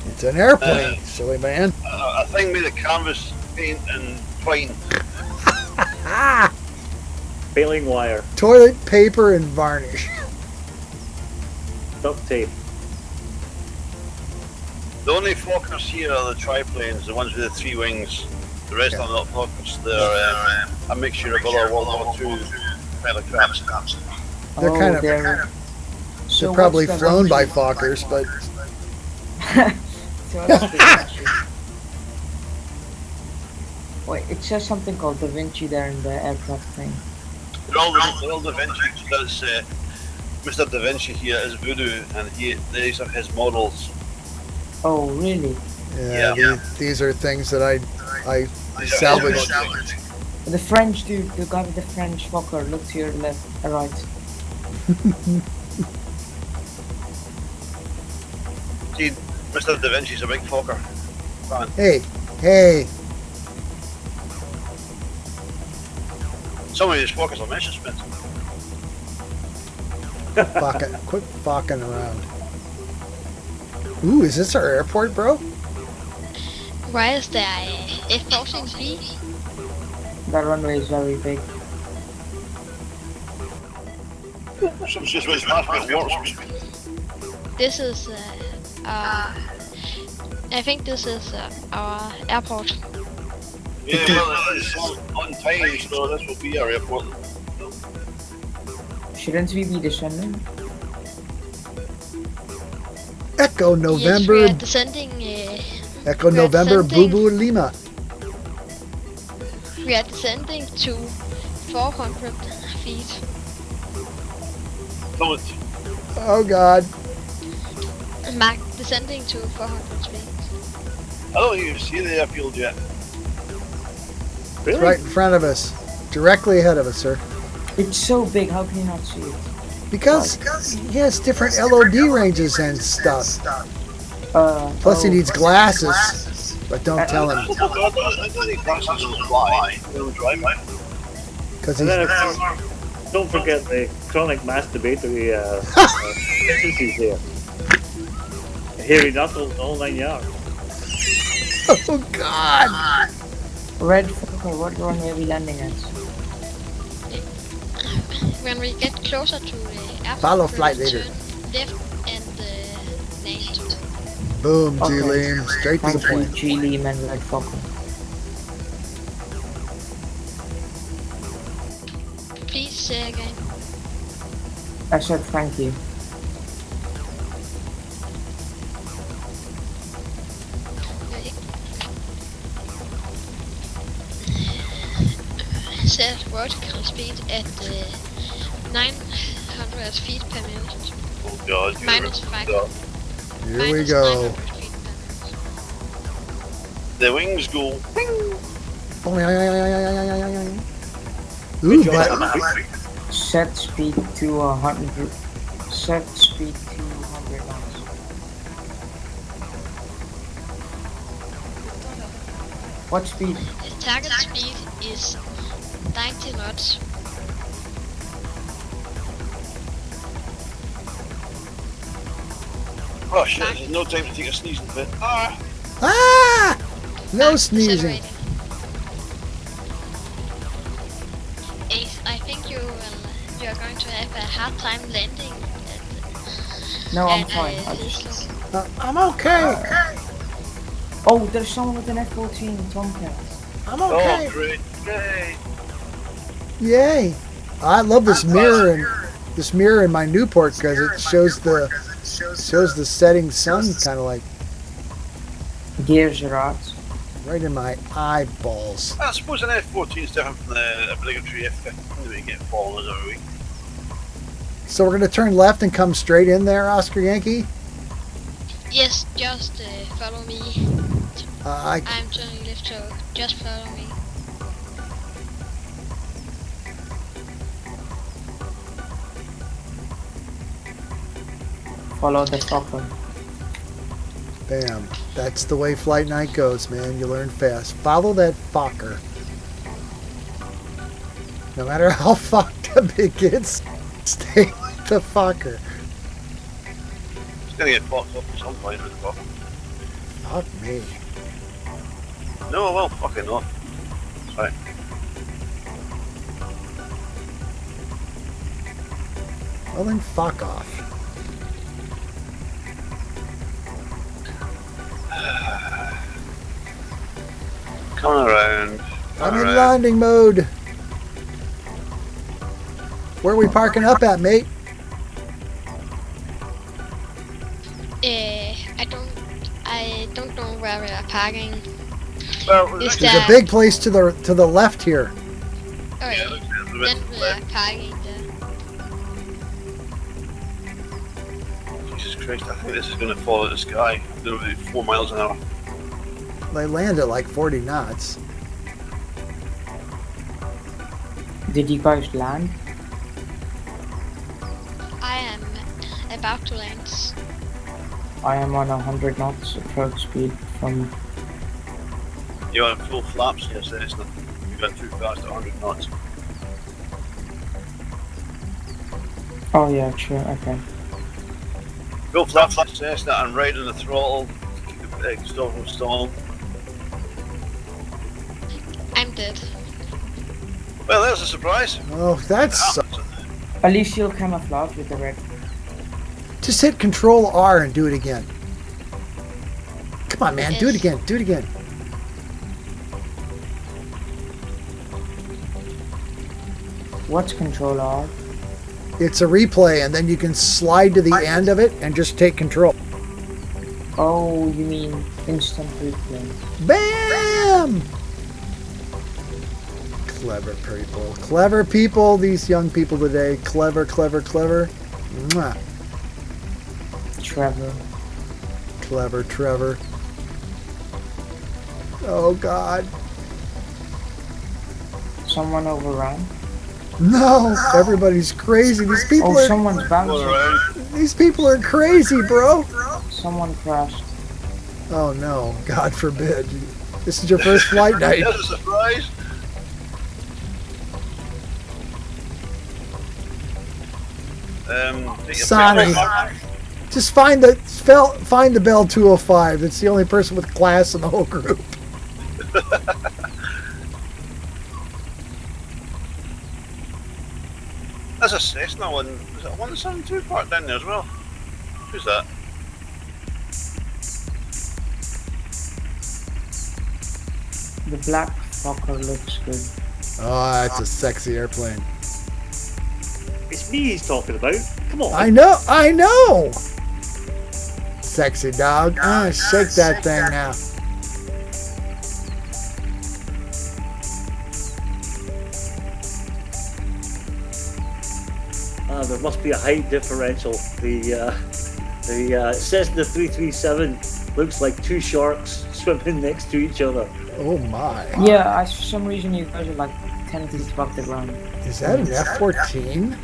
It's an airplane, silly man. A thing made of canvas, paint, and twine. Baling wire, Toilet paper and varnish. duct tape. The only Fokkers here are the triplanes, the ones with the 3 wings. The rest are not Fokkers. They're a mixture of other World War II kind of crafts. They're Oh, kind of they're so they're probably what's the flown by Vinci? Fokkers, but So what's the Vinci? Wait, it says something called Da Vinci there in the aircraft thing. They're all Da Vinci because Mr. Da Vinci here is voodoo, and these are his models. Oh, really? yeah, these are things that I These are salvaged. his models. The French dude, the guy with the French fucker, look to your left, right. See, Mr. Da Vinci's a big Fokker fan. Hey, Some of these Fokkers are Messerschmitts. quit fucking around. Ooh, is this our airport, bro? Why is there F-14B? That runway is very big. Some just went past with warp speed. This is I think this is our airport. Yeah, well, it's on time, so this will be our airport. Shouldn't we be descending? Echo Yes, we November, are descending. Echo we are November, Boo descending. Boo Lima. We are descending to 400 feet. Don't. Oh God, Mark descending to 400 feet. I don't even see the airfield yet. it's right in front of us, directly ahead of us, sir. It's so big, how can you not see it? Because he has different LOD ranges and stuff. Plus he oh, needs glasses, but don't tell him I don't think glasses will fly. They'll drive by. because And he's. then of course, don't forget the chronic masturbatory tendencies there. Hairy knuckles, all 9 yards. Oh God! Red fucker, what runway are we landing at? When we get closer to the airport, Follow we flight will leader. turn left and land. Boom, Okay. G-Leam, straight to the Thank you, point. G-Leam and Red fucker. Please say again. I said thank you. Set vertical speed at 900 feet per minute. Oh God. Minus 5. God. Here we Minus go. 900 feet per minute. The wings go. Ooh, Good but job. Set speed to 100. Set speed to 100 knots. What speed? The target speed is 90 knots. Oh shit, there's no time to take a sneezing fit. Ah! ah, no Back sneezing. accelerating. Ace, I think you are going to have a hard time landing No, I'm at fine. I this just... level. I'm okay. Oh, there's someone with an F-14 Tomcat. I'm Oh, okay. great. Yay. Yay! I love this mirror in my Newport because it shows the Shows the setting sun, kind of like Gears are out. right in my eyeballs. I suppose an F-14 is different from the obligatory F-15 that we get followers every week. So we're gonna turn left and come straight in there, Oscar Yankee. Yes, just follow me. I'm turning left, so just follow me. Follow the fucker. Bam. That's the way Flight Night goes, man. You learn fast. Follow that fucker. No matter how fucked up it gets, stay the fucker. It's gonna get fucked up at some point with the fucker. Fuck me. No, well, fucking not. That's right. Well then, fuck off. Coming around. I'm in landing mode. Where are we parking up at, mate? I don't know where we are parking. Well, Is There's a big place to the left here. Alright, yeah, then we are parking there. Jesus Christ, I think this is going to fall out of the sky. It's going to be 4 miles an hour. They land at like 40 knots. Did you guys land? I am about to land. I am on 100 knots approach speed from. You're on full flaps, yes, Cessna. You're going too fast at 100 knots. Oh yeah, true. Okay. Full flaps at Cessna and right on the throttle to keep the stall from stalling. I'm dead. Well, there's a surprise. Oh, that's... At least you'll camouflage with the red. Just hit Control R and do it again. Come on, man. Do it again. Do it again. What's Control R? It's a replay, and then you can slide to the end of it and just take control. Oh, you mean instant replay? Bam! Clever people. Clever people, these young people today. Clever, clever, clever. Mwah. Trevor. Clever Trevor. Oh, God. Someone overran? No! Everybody's crazy. These people Oh, are... someone's bouncing. These people are crazy, bro. Someone crashed. Oh, no. God forbid. This is your first flight night. There's a surprise. Sonny. Just find the Bell 205. It's the only person with class in the whole group. There's a Cessna one. Is that 172 parked down there as well? Who's that? The black fucker looks good. Oh, that's a sexy airplane. It's me he's talking about. Come on. I know! Sexy dog. Shake that thing now. There must be a height differential. The Cessna 337 looks like two sharks swimming next to each other. Oh my. Yeah, for some reason you guys are like 10 feet above the ground. Is that an F-14?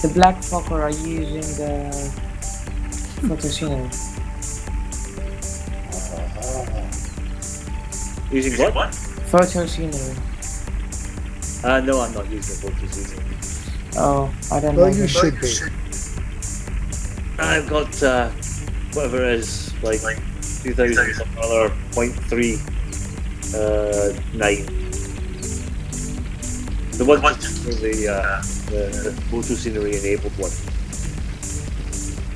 The black fucker are using the photo scenery. Using what? Photo scenery. No, I'm not using the photo scenery. Oh, I don't know. Well, you should be. I've got whatever it is, like 2000 something other 0.3 9. The one for the photo scenery enabled one.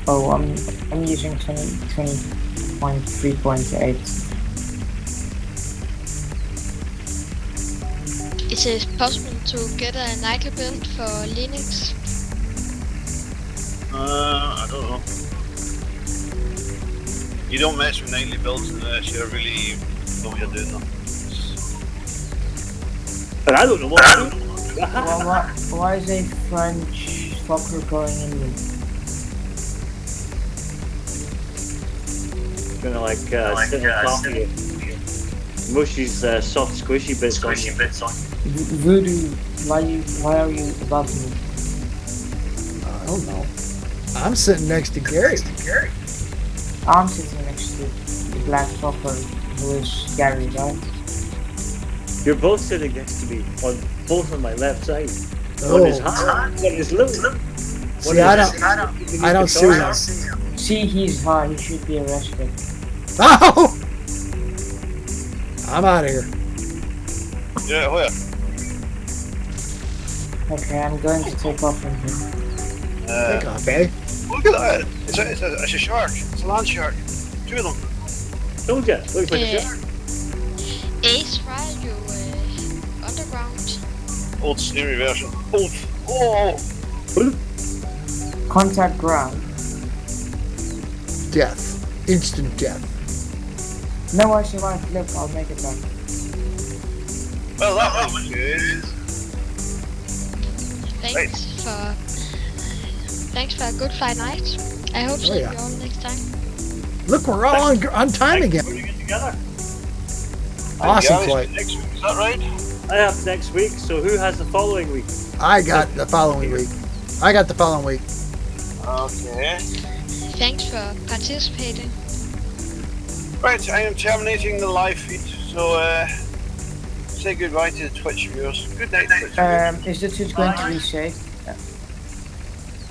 Oh, I'm using 20.3.8. Is it possible to get a nightly build for Linux? I don't know. You don't mess with nightly builds unless you really know what you're doing though. But I don't know what to do. Well, why is a French fucker going in me? Gonna like sit on top of you. Mushy's soft squishy bits on you. Voodoo, why are you above me? I don't know. I'm sitting next to Gary. I'm sitting next to the black fucker who is Gary, right? You're both sitting next to me on both on my left side. Oh. One is high, one is low. See, I don't see him. See, he's high. He should be arrested. Oh! I'm out of here. Yeah, where? Okay, I'm going to take off from here. Take off, eh? Look at that. It's a shark. It's a land shark. 2 of them. Told ya, looks like a shark. Ace, why are you underground? Old Sneery version. Oh! Contact ground. Death. Instant death. No, I survived. Look, I'll make it back. Well, that was good. Thanks for a good flight night. I hope to see you all next time. Look, we're all on time again. We're get together. Awesome Gary's flight. next week, is that right? I have next week, so who has the following week? I got the following week. Okay. Thanks for participating. Right, I am terminating the live feed, so say goodbye to the Twitch viewers. Good night, Twitch viewers. Is the Twitch going to reset?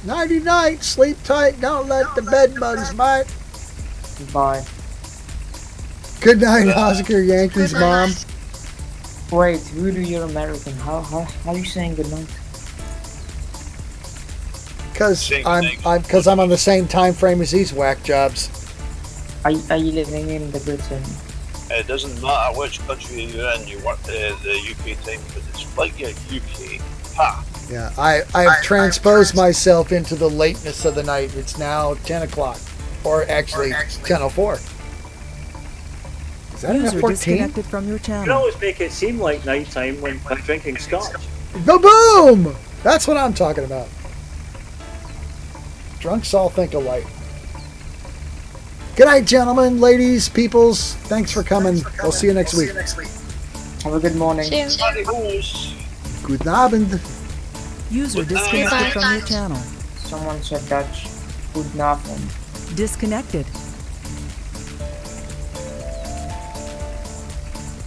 Nighty night. Sleep tight. Don't let the bed bugs bite. Bye. Good night, Oscar Yankee's Good night. mom. Wait, Voodoo, you're American. How are you saying good night? Because I'm on the same time frame as these whack jobs. Are you living in the Britain? It doesn't matter which country you're in, you work the UK time, because it's like your UK. Ha! Yeah, I've transposed myself into the lateness of the night. It's now 10 o'clock. Or actually, 10:04. Is that an User F-14? disconnected from your You can channel. always make it seem like nighttime when I'm drinking scotch. Ba-boom! That's what I'm talking about. Drunks all think alike. Good night, gentlemen, ladies, peoples. Thanks for coming. We'll see you next week. Have a good morning. See you. Guten Abend. User Good night. disconnected from your channel. Someone said Dutch. Good Abend. Disconnected.